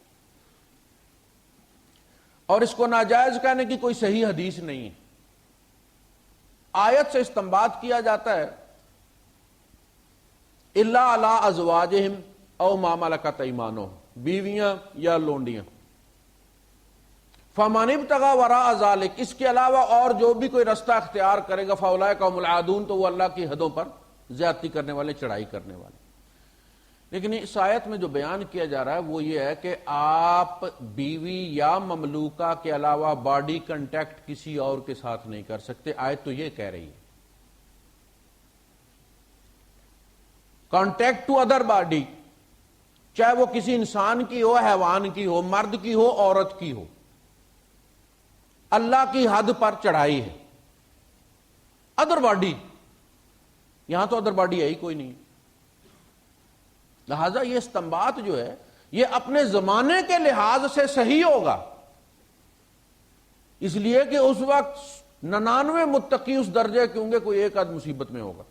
اور اس کو ناجائز کہنے کی کوئی صحیح حدیث نہیں ہے. آیت سے استنباط کیا جاتا ہے الا علی ازواجہم او ما ملکت ایمانہم، بیویاں یا لونڈیاں. فمن ابتغى وراء ذلك، اس کے علاوہ اور جو بھی کوئی رستہ اختیار کرے گا، فاولئک هم العادون، تو وہ اللہ کی حدوں پر زیادتی کرنے والے، چڑھائی کرنے والے. لیکن اس آیت میں جو بیان کیا جا رہا ہے وہ یہ ہے کہ آپ بیوی یا مملوکہ کے علاوہ باڈی کنٹیکٹ کسی اور کے ساتھ نہیں کر سکتے. آیت تو یہ کہہ رہی ہے کانٹیکٹ ٹو ادر باڈی، چاہے وہ کسی انسان کی ہو، حیوان کی ہو، مرد کی ہو، عورت کی ہو، اللہ کی حد پر چڑھائی ہے. ادر باڈی، یہاں تو ادر باڈی ہے ہی کوئی نہیں. لہذا یہ استنباط جو ہے یہ اپنے زمانے کے لحاظ سے صحیح ہوگا، اس لیے کہ اس وقت 99 متقی اس درجے کے ہوں گے، کوئی ایک آدھ مصیبت میں ہوگا.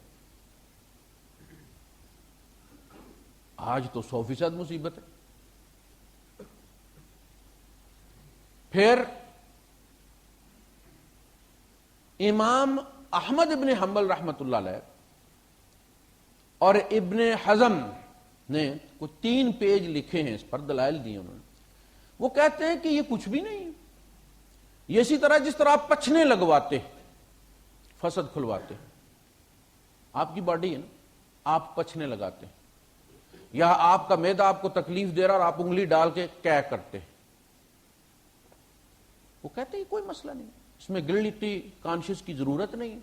آج تو 100% مصیبت ہے. پھر امام احمد ابن حنبل رحمت اللہ علیہ اور ابن حزم نے کچھ 3 پیج لکھے ہیں، اس پر دلائل دیے انہوں نے. وہ کہتے ہیں کہ یہ کچھ بھی نہیں ہے. یہ اسی طرح جس طرح آپ پچھنے لگواتے ہیں، فسد کھلواتے ہیں، آپ کی باڈی ہے نا، آپ پچھنے لگاتے ہیں، یا آپ کا معدہ آپ کو تکلیف دے رہا اور آپ انگلی ڈال کے کیا کرتے ہیں. وہ کہتے ہیں کوئی مسئلہ نہیں، اس میں گلٹی کانشیس کی ضرورت نہیں.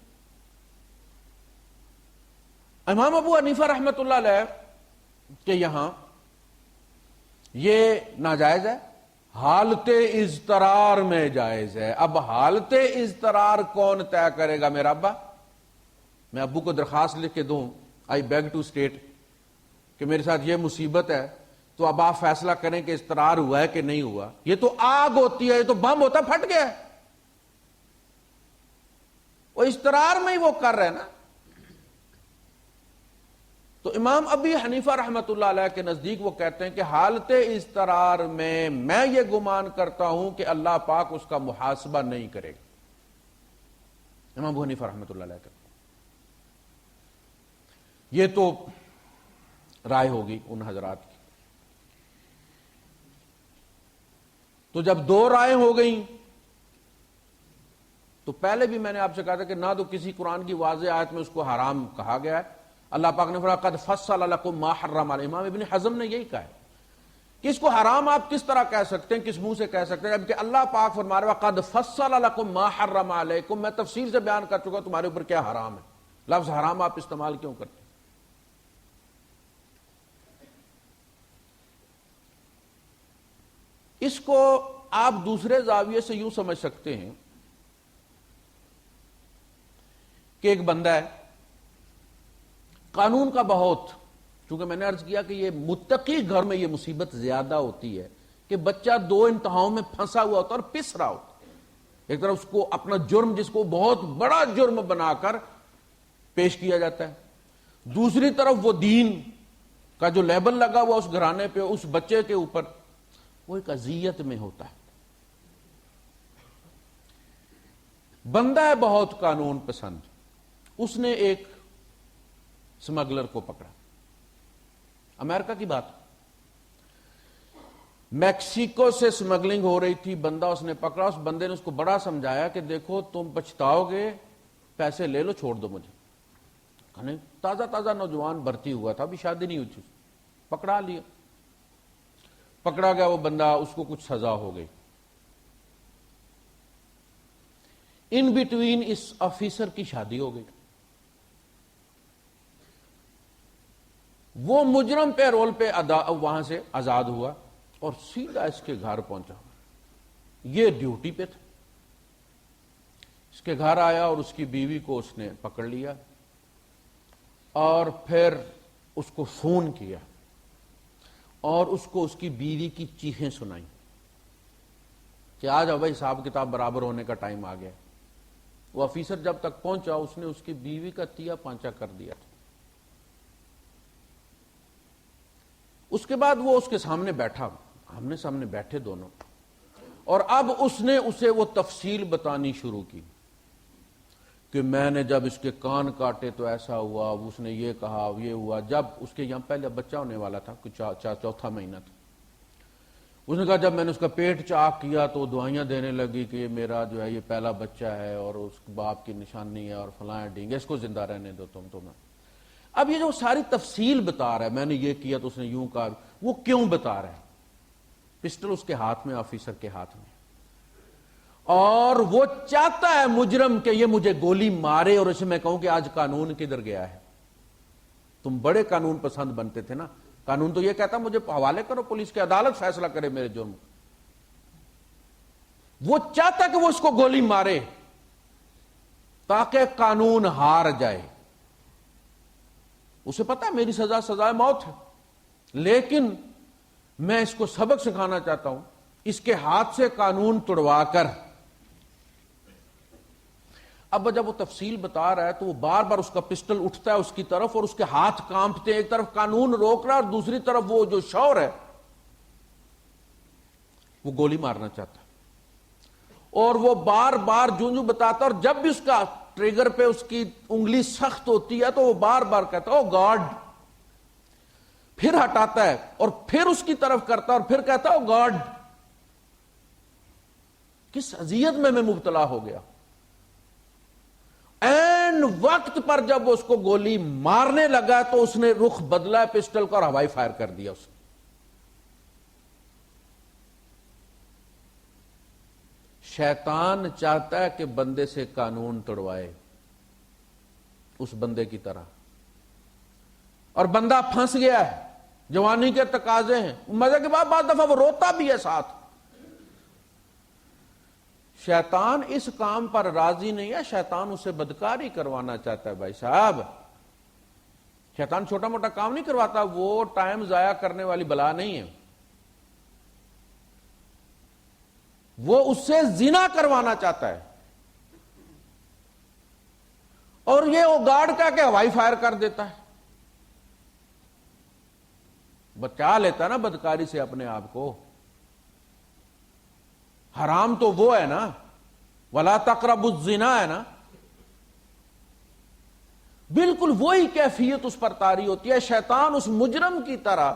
امام ابو حنیفہ رحمت اللہ علیہ کہ یہاں یہ ناجائز ہے، حالت اضطرار میں جائز ہے. اب حالت اضطرار کون طے کرے گا؟ میرا ابا. میں ابو کو درخواست لکھ کے دوں، آئی بیگ ٹو اسٹیٹ کہ میرے ساتھ یہ مصیبت ہے، تو اب آپ فیصلہ کریں کہ اضطرار ہوا ہے کہ نہیں ہوا. یہ تو آگ ہوتی ہے، یہ تو بم ہوتا پھٹ گیا ہے. وہ اضطرار میں ہی وہ کر رہے ہیں نا. تو امام ابی حنیفہ رحمت اللہ علیہ کے نزدیک وہ کہتے ہیں کہ حالت اضطرار میں یہ گمان کرتا ہوں کہ اللہ پاک اس کا محاسبہ نہیں کرے گا. امام ابو حنیفہ رحمت اللہ علیہ کہتے ہیں. یہ تو رائے ہوگی ان حضرات کی. تو جب 2 رائے ہو گئیں، تو پہلے بھی میں نے آپ سے کہا تھا کہ نہ تو کسی قرآن کی واضح آیت میں اس کو حرام کہا گیا ہے. اللہ پاک نے فرمایا قد فصل لکم ما حرم علیکم. امام ابن حزم نے یہی کہا ہے کہ اس کو حرام آپ کس طرح کہہ سکتے ہیں، کس منہ سے کہہ سکتے ہیں، جبکہ اللہ پاک فرما رہا ہے قد فصل لکم ما حرم علیکم. میں تفصیل سے بیان کر چکا تمہارے اوپر کیا حرام ہے. لفظ حرام آپ استعمال کیوں کرتے ہیں؟ اس کو آپ دوسرے زاویے سے یوں سمجھ سکتے ہیں کہ ایک بندہ ہے، قانون کا بہت، چونکہ میں نے عرض کیا کہ یہ متقی گھر میں یہ مصیبت زیادہ ہوتی ہے کہ بچہ 2 انتہاؤں میں پھنسا ہوا ہوتا ہے اور پس رہا ہوتا ہے. ایک طرف اس کو اپنا جرم، جس کو بہت بڑا جرم بنا کر پیش کیا جاتا ہے، دوسری طرف وہ دین کا جو لیبل لگا ہوا اس گھرانے پہ، اس بچے کے اوپر، وہ ایک اذیت میں ہوتا ہے. بندہ ہے بہت قانون پسند، اس نے ایک سمگلر کو پکڑا. امریکہ کی بات، میکسیکو سے سمگلنگ ہو رہی تھی، بندہ اس نے پکڑا. اس بندے نے اس کو بڑا سمجھایا کہ دیکھو تم پچھتاؤ گے، پیسے لے لو، چھوڑ دو مجھے. تازہ نوجوان بھرتی ہوا تھا، ابھی شادی نہیں ہوئی تھی. پکڑا لیا، پکڑا گیا وہ بندہ، اس کو کچھ سزا ہو گئی۔ ان بٹوین اس آفیسر کی شادی ہو گئی، وہ مجرم پہ رول پہ وہاں سے آزاد ہوا اور سیدھا اس کے گھر پہنچا۔ یہ ڈیوٹی پہ تھا، اس کے گھر آیا اور اس کی بیوی کو اس نے پکڑ لیا اور پھر اس کو فون کیا اور اس کو اس کی بیوی کی چیخیں سنائیں کہ آ جاؤ بھائی، حساب کتاب برابر ہونے کا ٹائم آ گیا۔ وہ آفیسر جب تک پہنچا اس نے اس کی بیوی کا تیا پانچا کر دیا تھا۔ اس کے بعد وہ اس کے سامنے بیٹھا، آمنے سامنے بیٹھے دونوں، اور اب اس نے اسے وہ تفصیل بتانی شروع کی کہ میں نے جب اس کے کان کاٹے تو ایسا ہوا، اس نے یہ کہا، یہ ہوا۔ جب اس کے یہاں پہلے بچہ ہونے والا تھا، کچھ چوتھا مہینہ تھا، اس نے کہا جب میں نے اس کا پیٹ چاک کیا تو دعائیاں دینے لگی کہ یہ میرا جو ہے یہ پہلا بچہ ہے اور اس باپ کی نشانی ہے اور فلاں ڈینگے، اس کو زندہ رہنے دو تم۔ اب یہ جو ساری تفصیل بتا رہا ہے، میں نے یہ کیا تو اس نے یوں کہا، وہ کیوں بتا رہا ہے؟ پسٹل اس کے ہاتھ میں، آفیسر کے ہاتھ میں، اور وہ چاہتا ہے مجرم کہ یہ مجھے گولی مارے اور اسے میں کہوں کہ آج قانون کدھر گیا ہے۔ تم بڑے قانون پسند بنتے تھے نا، قانون تو یہ کہتا مجھے حوالے کرو پولیس کی، عدالت فیصلہ کرے میرے جرم۔ وہ چاہتا کہ وہ اس کو گولی مارے تاکہ قانون ہار جائے۔ اسے پتا ہے میری سزا موت ہے، لیکن میں اس کو سبق سکھانا چاہتا ہوں، اس کے ہاتھ سے قانون توڑوا کر۔ اب جب وہ تفصیل بتا رہا ہے تو وہ بار بار اس کا پسٹل اٹھتا ہے اس کی طرف اور اس کے ہاتھ کانپتے ہیں، ایک طرف قانون روک رہا اور دوسری طرف وہ جو شور ہے وہ گولی مارنا چاہتا ہے، اور وہ بار بار جو بتاتا، اور جب بھی اس کا ٹریگر پہ اس کی انگلی سخت ہوتی ہے تو وہ بار بار کہتا او گاڈ، پھر ہٹاتا ہے اور پھر اس کی طرف کرتا اور پھر کہتا او گاڈ۔ کس اذیت میں مبتلا ہو گیا۔ این وقت پر جب وہ اس کو گولی مارنے لگا تو اس نے رخ بدلا پسٹل کا اور ہوائی فائر کر دیا اس نے۔ شیطان چاہتا ہے کہ بندے سے قانون توڑوائے، اس بندے کی طرح، اور بندہ پھنس گیا ہے، جوانی کے تقاضے ہیں، مزے کے بعد بعض دفعہ وہ روتا بھی ہے ساتھ۔ شیطان اس کام پر راضی نہیں ہے، شیطان اسے بدکاری کروانا چاہتا ہے۔ بھائی صاحب، شیطان چھوٹا موٹا کام نہیں کرواتا، وہ ٹائم ضائع کرنے والی بلا نہیں ہے، وہ اس سے زنا کروانا چاہتا ہے، اور یہ وہ گارڈ کا کہ ہوائی فائر کر دیتا ہے، بچا لیتا نا بدکاری سے اپنے آپ کو۔ حرام تو وہ ہے نا، ولا تقربوا الزنا ہے نا، بالکل وہی کیفیت اس پر طاری ہوتی ہے۔ شیطان اس مجرم کی طرح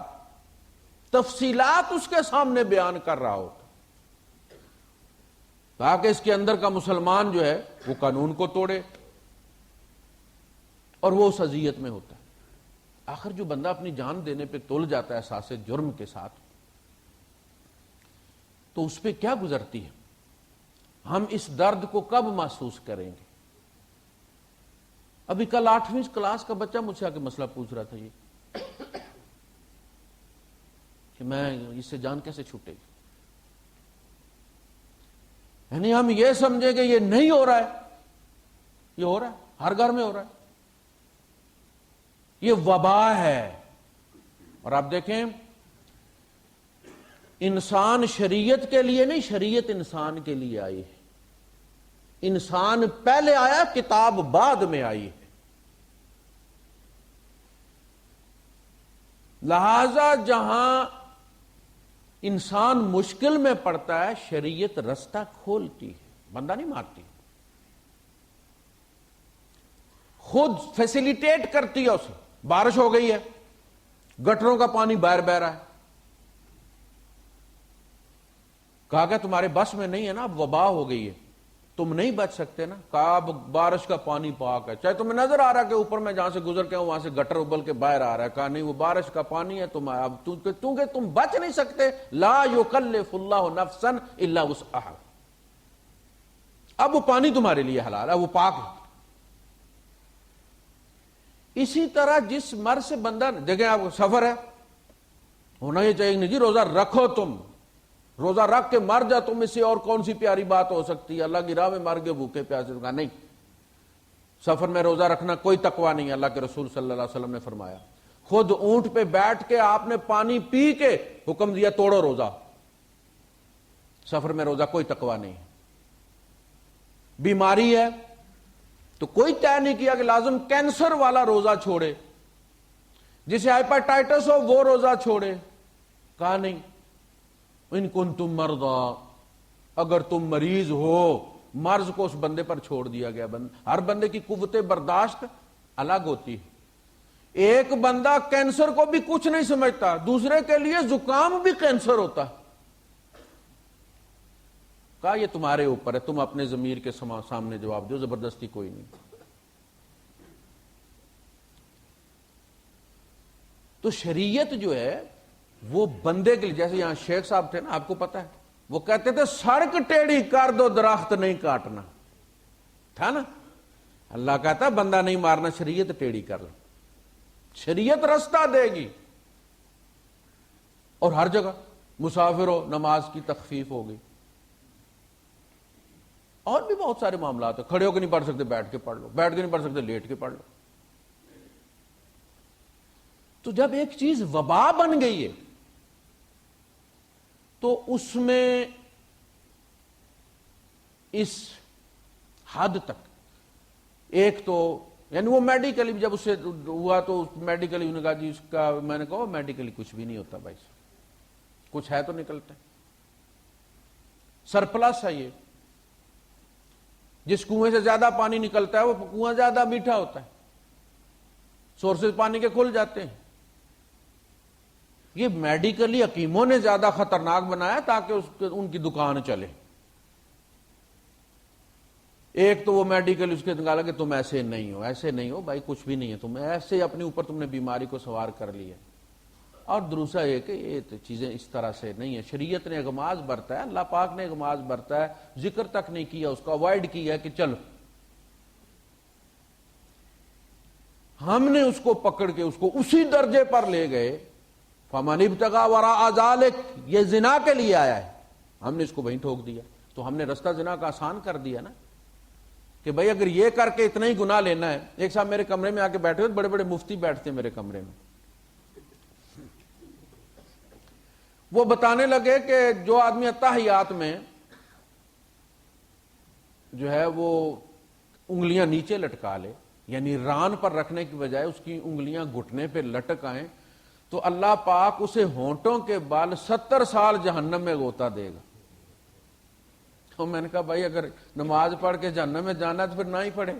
تفصیلات اس کے سامنے بیان کر رہا ہوتا تاکہ اس کے اندر کا مسلمان جو ہے وہ قانون کو توڑے، اور وہ اس اذیت میں ہوتا ہے۔ آخر جو بندہ اپنی جان دینے پہ تل جاتا ہے احساس جرم کے ساتھ، تو اس پہ کیا گزرتی ہے؟ ہم اس درد کو کب محسوس کریں گے؟ ابھی کل 8ویں کلاس کا بچہ مجھ سے آ کے مسئلہ پوچھ رہا تھا یہ کہ میں اس سے جان کیسے چھوٹے گی؟ یعنی ہم یہ سمجھیں کہ یہ نہیں ہو رہا ہے، یہ ہو رہا ہے، ہر گھر میں ہو رہا ہے، یہ وبا ہے۔ اور آپ دیکھیں، انسان شریعت کے لیے نہیں، شریعت انسان کے لیے آئی ہے۔ انسان پہلے آیا، کتاب بعد میں آئی ہے، لہذا جہاں انسان مشکل میں پڑتا ہے شریعت رستہ کھولتی ہے، بندہ نہیں مارتی، خود فیسیلیٹیٹ کرتی ہے اسے۔ بارش ہو گئی ہے، گٹروں کا پانی باہر بہ رہا ہے، کہا کہ تمہارے بس میں نہیں ہے نا، اب وبا ہو گئی ہے، تم نہیں بچ سکتے نا؟ کہا اب بارش کا پانی پاک ہے، چاہے تمہیں نظر آ رہا ہے کہ اوپر میں جہاں سے گزر کے ہوں وہاں سے گٹر ابل کے باہر آ رہا ہے، کہا نہیں وہ بارش کا پانی ہے، تم اب چونکہ تم بچ نہیں سکتے، لا یکلف اللہ نفسا الا وسعها، اب وہ پانی تمہارے لیے حلال ہے، وہ پاک ہے۔ اسی طرح جس مرض سے بندہ، دیکھیں آپ کو سفر ہے، ہونا یہ چاہیے نہیں جی روزہ رکھو، تم روزہ رکھ کے مر جا، تم اس سے اور کون سی پیاری بات ہو سکتی ہے؟ اللہ کی راہ میں مر گئے بھوکے پیاسے، کہا نہیں، سفر میں روزہ رکھنا کوئی تقوی نہیں ہے۔ اللہ کے رسول صلی اللہ علیہ وسلم نے فرمایا، خود اونٹ پہ بیٹھ کے آپ نے پانی پی کے حکم دیا توڑو روزہ، سفر میں روزہ کوئی تقوی نہیں ہے۔ بیماری ہے تو کوئی طے نہیں کیا کہ لازم کینسر والا روزہ چھوڑے، جسے ہائپاٹائٹس ہو وہ روزہ چھوڑے، کہا نہیں، ان کنتم مرضی، اگر تم مریض ہو، مرض کو اس بندے پر چھوڑ دیا گیا۔ ہر بندے کی قوت برداشت الگ ہوتی ہے، ایک بندہ کینسر کو بھی کچھ نہیں سمجھتا، دوسرے کے لیے زکام بھی کینسر ہوتا ہے، کہا یہ تمہارے اوپر ہے، تم اپنے ضمیر کے سامنے جواب دو، زبردستی کوئی نہیں۔ تو شریعت جو ہے وہ بندے کے لیے، جیسے یہاں شیخ صاحب تھے نا، آپ کو پتا ہے، وہ کہتے تھے سڑک ٹیڑھی کر دو درخت نہیں کاٹنا، تھا نا؟ اللہ کہتا بندہ نہیں مارنا، شریعت ٹیڑھی کر لو، شریعت رستہ دے گی۔ اور ہر جگہ مسافر ہو نماز کی تخفیف ہوگی، اور بھی بہت سارے معاملات ہیں، کھڑے ہو کے نہیں پڑھ سکتے بیٹھ کے پڑھ لو، بیٹھ کے نہیں پڑھ سکتے لیٹ کے پڑھ لو۔ تو جب ایک چیز وبا بن گئی ہے تو اس میں اس حد تک، ایک تو یعنی وہ میڈیکلی جب اس سے ہوا تو میڈیکلی انہوں نے کہا جی اس کا، میں نے کہا میڈیکلی کچھ بھی نہیں ہوتا بھائی، کچھ ہے تو نکلتا ہے، سرپلس ہے یہ، جس کنویں سے زیادہ پانی نکلتا ہے وہ کنواں زیادہ میٹھا ہوتا ہے، سورسز پانی کے کھل جاتے ہیں۔ یہ میڈیکلی حکیموں نے زیادہ خطرناک بنایا تاکہ ان کی دکان چلے۔ ایک تو وہ میڈیکل اس کے نکالا کہ تم ایسے نہیں ہو، ایسے نہیں ہو بھائی، کچھ بھی نہیں ہے، تم ایسے اپنے اوپر تم نے بیماری کو سوار کر لی ہے۔ اور دوسرا یہ کہ یہ چیزیں اس طرح سے نہیں ہے، شریعت نے اغماض برتا ہے، اللہ پاک نے اغماض برتا ہے، ذکر تک نہیں کیا، اس کو اوائڈ کیا ہے کہ چلو، ہم نے اس کو پکڑ کے اس کو اسی درجے پر لے گئے، فَمَنِ ابْتَغَىٰ وَرَاءَ ذَلِكَ، یہ زنا کے لیے آیا ہے، ہم نے اس کو وہیں ٹھوک دیا۔ تو ہم نے رستہ زنا کا آسان کر دیا نا، کہ بھائی اگر یہ کر کے اتنا ہی گناہ لینا ہے۔ ایک صاحب میرے کمرے میں آ کے بیٹھے ہوئے، بڑے بڑے مفتی بیٹھتے ہیں میرے کمرے میں، وہ بتانے لگے کہ جو آدمی اتحیات میں جو ہے وہ انگلیاں نیچے لٹکا لے، یعنی ران پر رکھنے کی بجائے اس کی انگلیاں گھٹنے پہ لٹک آئیں، تو اللہ پاک اسے ہونٹوں کے بال 70 سال جہنم میں غوطہ دے گا۔ تو میں نے کہا بھائی اگر نماز پڑھ کے جہنم میں جانا ہے تو پھر نہ ہی پڑھے،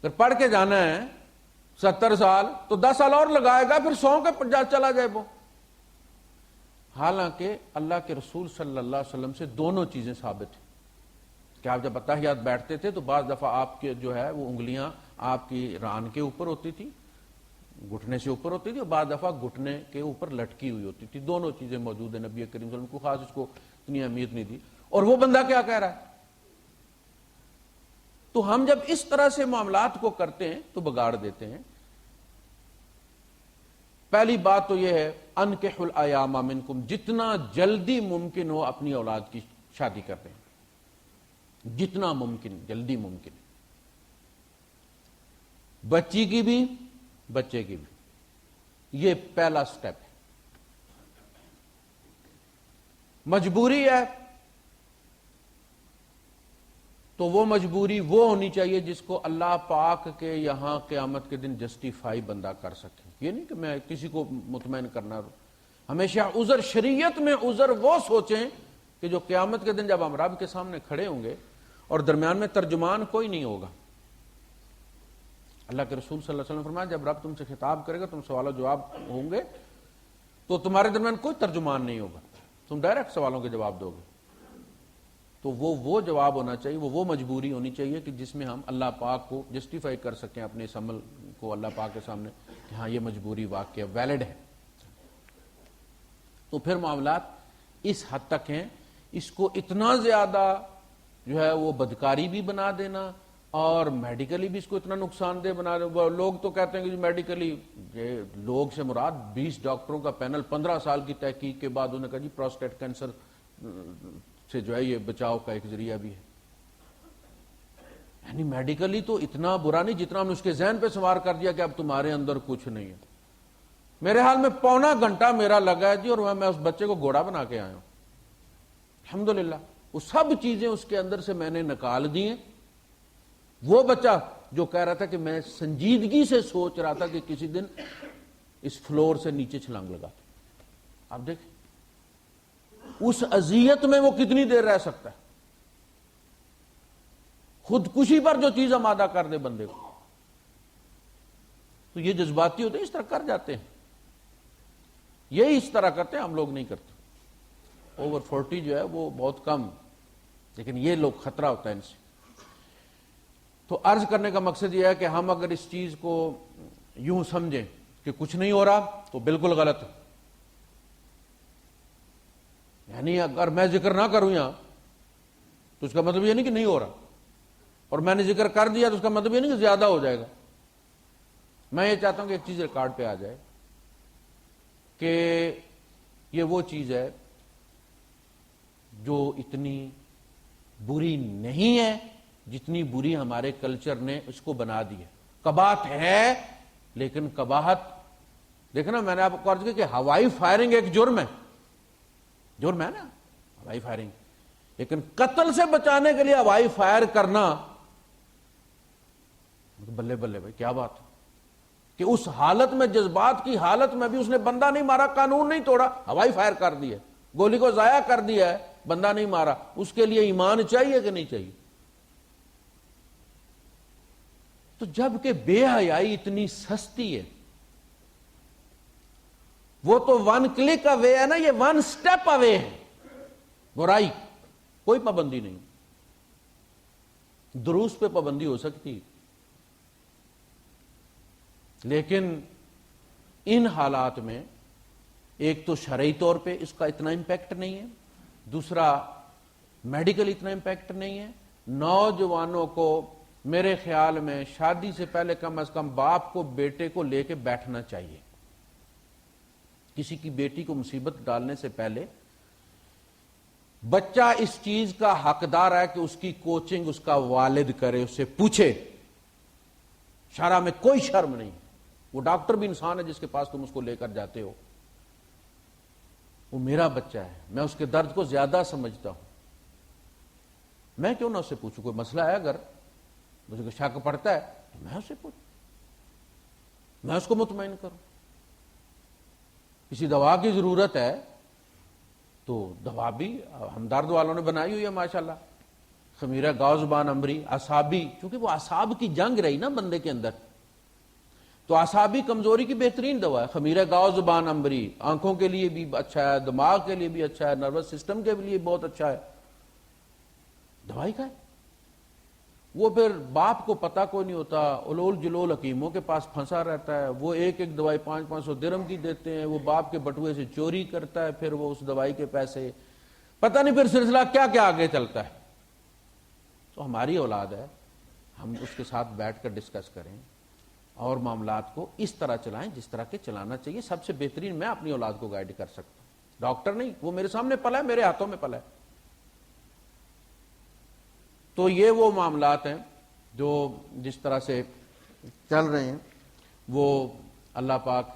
اگر پڑھ کے جانا ہے 70 سال تو 10 سال اور لگائے گا، پھر 100 کے چلا جائے وہ۔ حالانکہ اللہ کے رسول صلی اللہ علیہ وسلم سے دونوں چیزیں ثابت ہیں کہ آپ جب اتحیات بیٹھتے تھے تو بعض دفعہ آپ کے جو ہے وہ انگلیاں آپ کی ران کے اوپر ہوتی تھی، گھٹنے سے اوپر ہوتی تھی، اور بعض دفعہ گھٹنے کے اوپر لٹکی ہوئی ہوتی تھی، دونوں چیزیں موجود ہیں۔ نبی کریم صلی اللہ علیہ وسلم کو خاص اس کو اتنی اہمیت نہیں دی، اور وہ بندہ کیا کہہ رہا ہے؟ تو ہم جب اس طرح سے معاملات کو کرتے ہیں تو بگاڑ دیتے ہیں۔ پہلی بات تو یہ ہے انکحوا الایام منکم، جتنا جلدی ممکن ہو اپنی اولاد کی شادی کرتے ہیں، جتنا ممکن جلدی ممکن، بچی کی بھی بچے کی بھی، یہ پہلا سٹیپ ہے۔ مجبوری ہے تو وہ مجبوری وہ ہونی چاہیے جس کو اللہ پاک کے یہاں قیامت کے دن جسٹیفائی بندہ کر سکے۔ یہ نہیں کہ میں کسی کو مطمئن کرنا، ہمیشہ عذر، شریعت میں عذر وہ سوچیں کہ جو قیامت کے دن جب ہم رب کے سامنے کھڑے ہوں گے اور درمیان میں ترجمان کوئی نہیں ہوگا۔ اللہ کے رسول صلی اللہ علیہ وسلم فرمایا جب رب تم سے خطاب کرے گا، تم سوال و جواب ہوں گے تو تمہارے درمیان کوئی ترجمان نہیں ہوگا، تم ڈائریکٹ سوالوں کے جواب دو گے۔ تو وہ جواب ہونا چاہیے، وہ مجبوری ہونی چاہیے کہ جس میں ہم اللہ پاک کو جسٹیفائی کر سکیں اپنے اس عمل کو اللہ پاک کے سامنے کہ ہاں یہ مجبوری واقعہ ویلڈ ہے. تو پھر معاملات اس حد تک ہیں. اس کو اتنا زیادہ جو ہے وہ بدکاری بھی بنا دینا اور میڈیکلی بھی اس کو اتنا نقصان دہ بنا دینا. لوگ تو کہتے ہیں کہ میڈیکلی، لوگ سے مراد 20 ڈاکٹروں کا پینل 15 سال کی تحقیق کے بعد انہوں نے کہا جی پروسٹیٹ کینسر سے جو ہے یہ بچاؤ کا ایک ذریعہ بھی ہے. یعنی میڈیکلی تو اتنا برا نہیں جتنا ہم نے اس کے ذہن پہ سوار کر دیا کہ اب تمہارے اندر کچھ نہیں ہے. میرے حال میں پونا گھنٹہ میرا لگا ہے جی، اور میں اس بچے کو گھوڑا بنا کے آیا ہوں الحمدللہ. وہ سب چیزیں اس کے اندر سے میں نے نکال دی ہیں. وہ بچہ جو کہہ رہا تھا کہ میں سنجیدگی سے سوچ رہا تھا کہ کسی دن اس فلور سے نیچے چھلانگ لگا، آپ دیکھیں اس اذیت میں وہ کتنی دیر رہ سکتا ہے. خودکشی پر جو چیز آمادہ کر دے بندے کو. تو یہ جذباتی ہوتے ہیں، اس طرح کر جاتے ہیں. یہی اس طرح کرتے ہیں، ہم لوگ نہیں کرتے. اوور 40 جو ہے وہ بہت کم، لیکن یہ لوگ خطرہ ہوتا ہے ان سے. تو عرض کرنے کا مقصد یہ ہے کہ ہم اگر اس چیز کو یوں سمجھیں کہ کچھ نہیں ہو رہا تو بالکل غلط ہے. یعنی اگر میں ذکر نہ کروں یہاں تو اس کا مطلب یہ نہیں کہ نہیں ہو رہا، اور میں نے ذکر کر دیا تو اس کا مطلب یہ نہیں کہ زیادہ ہو جائے گا. میں یہ چاہتا ہوں کہ ایک چیز ریکارڈ پہ آ جائے کہ یہ وہ چیز ہے جو اتنی بری نہیں ہے جتنی بری ہمارے کلچر نے اس کو بنا دی ہے. قباحت ہے، لیکن قباحت دیکھنا، میں نے آپ کو عرض کیا کہ ہوائی فائرنگ ایک جرم ہے. جرم ہے نا ہوائی فائرنگ، لیکن قتل سے بچانے کے لیے ہوائی فائر کرنا، بلے بلے بھائی کیا بات ہے کہ اس حالت میں، جذبات کی حالت میں بھی اس نے بندہ نہیں مارا، قانون نہیں توڑا، ہوائی فائر کر دیا، گولی کو ضائع کر دیا ہے، بندہ نہیں مارا. اس کے لیے ایمان چاہیے کہ نہیں چاہیے؟ تو جب کہ بے حیائی اتنی سستی ہے، وہ تو 1 کلک اوے ہے نا، یہ 1 سٹیپ اوے ہے. برائی کوئی پابندی نہیں، دروس پہ پابندی ہو سکتی، لیکن ان حالات میں ایک تو شرعی طور پہ اس کا اتنا امپیکٹ نہیں ہے، دوسرا میڈیکل اتنا امپیکٹ نہیں ہے. نوجوانوں کو میرے خیال میں شادی سے پہلے کم از کم باپ کو بیٹے کو لے کے بیٹھنا چاہیے. کسی کی بیٹی کو مصیبت ڈالنے سے پہلے بچہ اس چیز کا حقدار ہے کہ اس کی کوچنگ اس کا والد کرے، اس سے پوچھے. شرع میں کوئی شرم نہیں. وہ ڈاکٹر بھی انسان ہے جس کے پاس تم اس کو لے کر جاتے ہو. وہ میرا بچہ ہے، میں اس کے درد کو زیادہ سمجھتا ہوں. میں کیوں نہ اس سے پوچھوں؟ کوئی مسئلہ ہے اگر مجھے کوئی شک پڑتا ہے تو میں اس سے پوچھوں، میں اس کو مطمئن کروں. کسی دوا کی ضرورت ہے تو دوا بھی ہمدرد والوں نے بنائی ہوئی ہے ماشاءاللہ. خمیرہ گاؤ زبان امبری اعصابی، کیونکہ وہ اعصاب کی جنگ رہی نا بندے کے اندر، تو اعصابی کمزوری کی بہترین دوا ہے خمیرہ گاؤ زبان امبری. آنکھوں کے لیے بھی اچھا ہے، دماغ کے لیے بھی اچھا ہے، نروس سسٹم کے لیے بہت اچھا ہے. دوائی کا ہے. وہ پھر باپ کو پتہ کوئی نہیں ہوتا، الول جلول حکیموں کے پاس پھنسا رہتا ہے. وہ ایک ایک دوائی 500-500 درہم کی دیتے ہیں. وہ باپ کے بٹوے سے چوری کرتا ہے، پھر وہ اس دوائی کے پیسے، پتہ نہیں پھر سلسلہ کیا کیا آگے چلتا ہے. تو ہماری اولاد ہے، ہم اس کے ساتھ بیٹھ کر ڈسکس کریں اور معاملات کو اس طرح چلائیں جس طرح کے چلانا چاہیے. سب سے بہترین میں اپنی اولاد کو گائیڈ کر سکتا ہوں، ڈاکٹر نہیں. وہ میرے سامنے پلا ہے، میرے ہاتھوں میں پلا ہے. تو یہ وہ معاملات ہیں جو جس طرح سے چل رہے ہیں، وہ اللہ پاک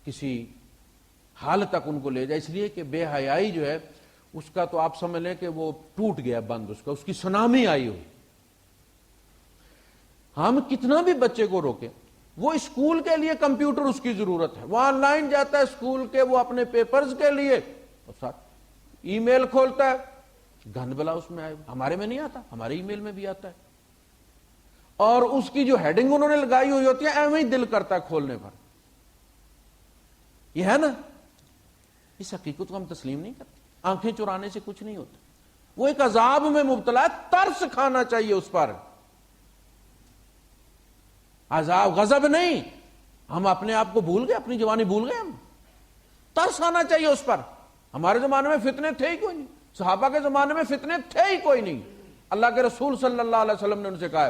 کسی حال تک ان کو لے جائے. اس لیے کہ بے حیائی جو ہے اس کا تو آپ سمجھ لیں کہ وہ ٹوٹ گیا بند، اس کی سونامی آئی ہوئی. ہم کتنا بھی بچے کو روکیں، وہ اسکول کے لیے کمپیوٹر اس کی ضرورت ہے، وہ آن لائن جاتا ہے اسکول کے، وہ اپنے پیپرز کے لیے ای میل کھولتا ہے، گند بلا اس میں آئے. ہمارے میں نہیں آتا، ہمارے ای میل میں بھی آتا ہے. اور اس کی جو ہیڈنگ انہوں نے لگائی ہوئی ہوتی ہے ایویں ہی دل کرتا ہے کھولنے پر. یہ ہے نا، اس حقیقت کو ہم تسلیم نہیں کرتے. آنکھیں چرانے سے کچھ نہیں ہوتا. وہ ایک عذاب میں مبتلا ہے, ترس کھانا چاہیے اس پر. عذاب غضب نہیں, ہم اپنے آپ کو بھول گئے, اپنی جوانی بھول گئے, ہم ترس آنا چاہیے اس پر. ہمارے زمانے میں فتنے تھے ہی کوئی نہیں, صحابہ کے زمانے میں فتنے تھے ہی کوئی نہیں. اللہ کے رسول صلی اللہ علیہ وسلم نے ان سے کہا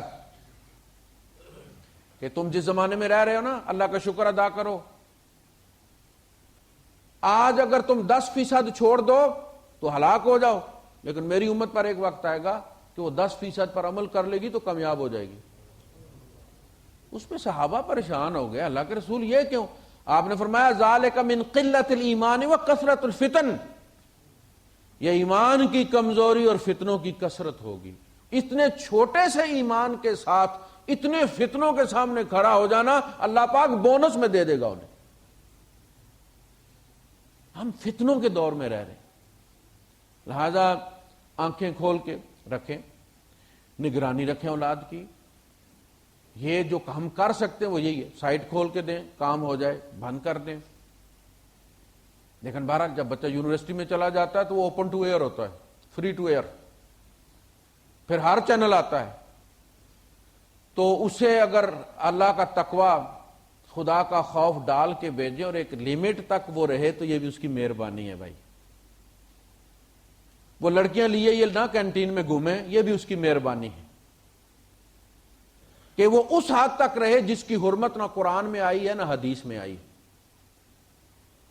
کہ تم جس زمانے میں رہ رہے ہو نا, اللہ کا شکر ادا کرو. آج اگر تم 10% چھوڑ دو تو ہلاک ہو جاؤ, لیکن میری امت پر ایک وقت آئے گا کہ وہ 10% پر عمل کر لے گی تو کامیاب ہو جائے گی. اس پہ صحابہ پریشان ہو گئے, اللہ کے رسول یہ کیوں؟ آپ نے فرمایا ذالک من قلت الایمان و کثرت الفتن, یہ ایمان کی کمزوری اور فتنوں کی کثرت ہوگی. اتنے چھوٹے سے ایمان کے ساتھ اتنے فتنوں کے سامنے کھڑا ہو جانا اللہ پاک بونس میں دے دے گا انہیں. ہم فتنوں کے دور میں رہ رہے ہیں, لہذا آنکھیں کھول کے رکھیں, نگرانی رکھیں اولاد کی. یہ جو ہم کر سکتے ہیں وہ یہی ہے, سائٹ کھول کے دیں, کام ہو جائے بند کر دیں. لیکن بہرحال جب بچہ یونیورسٹی میں چلا جاتا ہے تو وہ اوپن ٹو ایئر ہوتا ہے, فری ٹو ایئر, پھر ہر چینل آتا ہے. تو اسے اگر اللہ کا تقوی, خدا کا خوف ڈال کے بھیجیں اور ایک لمٹ تک وہ رہے تو یہ بھی اس کی مہربانی ہے بھائی. وہ لڑکیاں لیے یہ نہ کینٹین میں گھومیں, یہ بھی اس کی مہربانی ہے کہ وہ اس حد تک رہے جس کی حرمت نہ قرآن میں آئی ہے نہ حدیث میں آئی,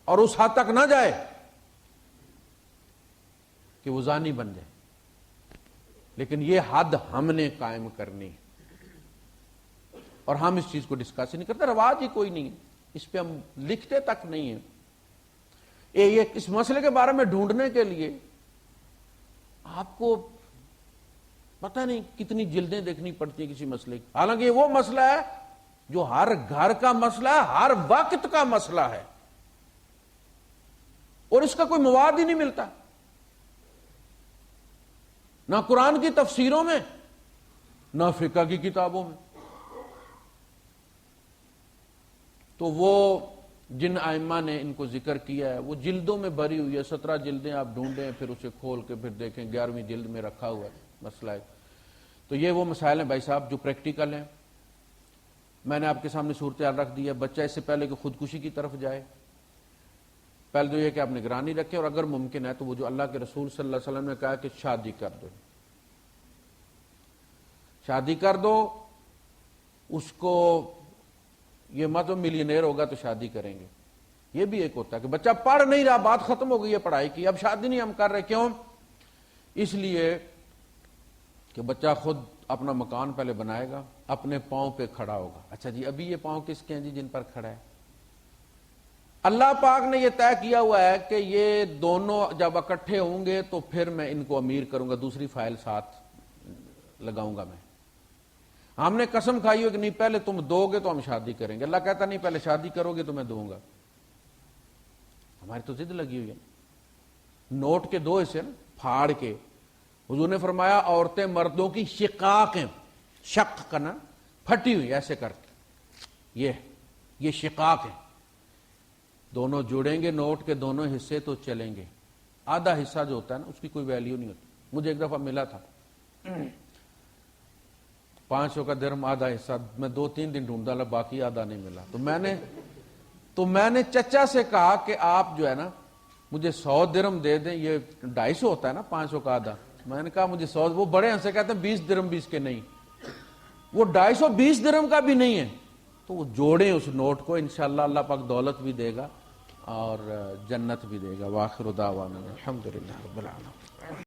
اور اس حد تک نہ جائے کہ وہ زانی بن جائے. لیکن یہ حد ہم نے قائم کرنی, اور ہم اس چیز کو ڈسکس نہیں کرتے, رواج ہی کوئی نہیں ہے, اس پہ ہم لکھتے تک نہیں ہیں. یہ اس مسئلے کے بارے میں ڈھونڈنے کے لیے آپ کو پتہ نہیں کتنی جلدیں دیکھنی پڑتی ہیں کسی مسئلے کی. حالانکہ یہ وہ مسئلہ ہے جو ہر گھر کا مسئلہ ہے, ہر وقت کا مسئلہ ہے, اور اس کا کوئی مواد ہی نہیں ملتا, نہ قرآن کی تفسیروں میں نہ فقہ کی کتابوں میں. تو وہ جن ائمہ نے ان کو ذکر کیا ہے وہ جلدوں میں بھری ہوئی ہے, 17 جلدیں آپ ڈھونڈیں, پھر اسے کھول کے پھر دیکھیں 11ویں جلد میں رکھا ہوا ہے مسئلہ ہے. تو یہ وہ مسائل ہیں بھائی صاحب جو پریکٹیکل ہیں. میں نے آپ کے سامنے صورتحال رکھ دی ہے. بچہ اس سے پہلے کہ خودکشی کی طرف جائے, پہلے تو یہ کہ آپ نگرانی رکھیں, اور اگر ممکن ہے تو وہ جو اللہ کے رسول صلی اللہ علیہ وسلم نے کہا کہ شادی کر دو, شادی کر دو. اس کو یہ مت ملینئر ہوگا تو شادی کریں گے, یہ بھی ایک ہوتا ہے کہ بچہ پڑھ نہیں رہا, بات ختم ہو گئی ہے پڑھائی کی, اب شادی نہیں ہم کر رہے. کیوں؟ اس لیے کہ بچہ خود اپنا مکان پہلے بنائے گا, اپنے پاؤں پہ کھڑا ہوگا. اچھا جی, ابھی یہ پاؤں کس کے ہیں جی جن پر کھڑا ہے؟ اللہ پاک نے یہ طے کیا ہوا ہے کہ یہ دونوں جب اکٹھے ہوں گے تو پھر میں ان کو امیر کروں گا, دوسری فائل ساتھ لگاؤں گا میں. ہم نے قسم کھائی ہو کہ نہیں پہلے تم دو گے تو ہم شادی کریں گے. اللہ کہتا نہیں پہلے شادی کرو گے تو میں دوں گا. ہماری تو ضد لگی ہوئی ہے. نوٹ کے 2 حصے پھاڑ کے حضور نے فرمایا عورتیں مردوں کی شقاق ہیں, شق کرنا پھٹی ہوئی ایسے کر کے, یہ شقاق ہے. دونوں جڑیں گے نوٹ کے دونوں حصے تو چلیں گے. آدھا حصہ جو ہوتا ہے نا اس کی کوئی ویلیو نہیں ہوتی. مجھے ایک دفعہ ملا تھا 500 کا درہم, آدھا حصہ. میں 2-3 دن ڈھونڈا لا, باقی آدھا نہیں ملا. تو میں نے چچا سے کہا کہ آپ جو ہے نا مجھے 100 درہم دے دیں, یہ 250 ہوتا ہے نا 500 کا آدھا. میں نے کہا مجھے 100, وہ بڑے ہم سے کہتے ہیں 20 درہم بھی اس کے نہیں, وہ 250 درہم کا بھی نہیں ہے. تو وہ جوڑیں اس نوٹ کو, انشاءاللہ اللہ پاک دولت بھی دے گا اور جنت بھی دے گا. وآخر دعوانا الحمدللہ رب العالمین.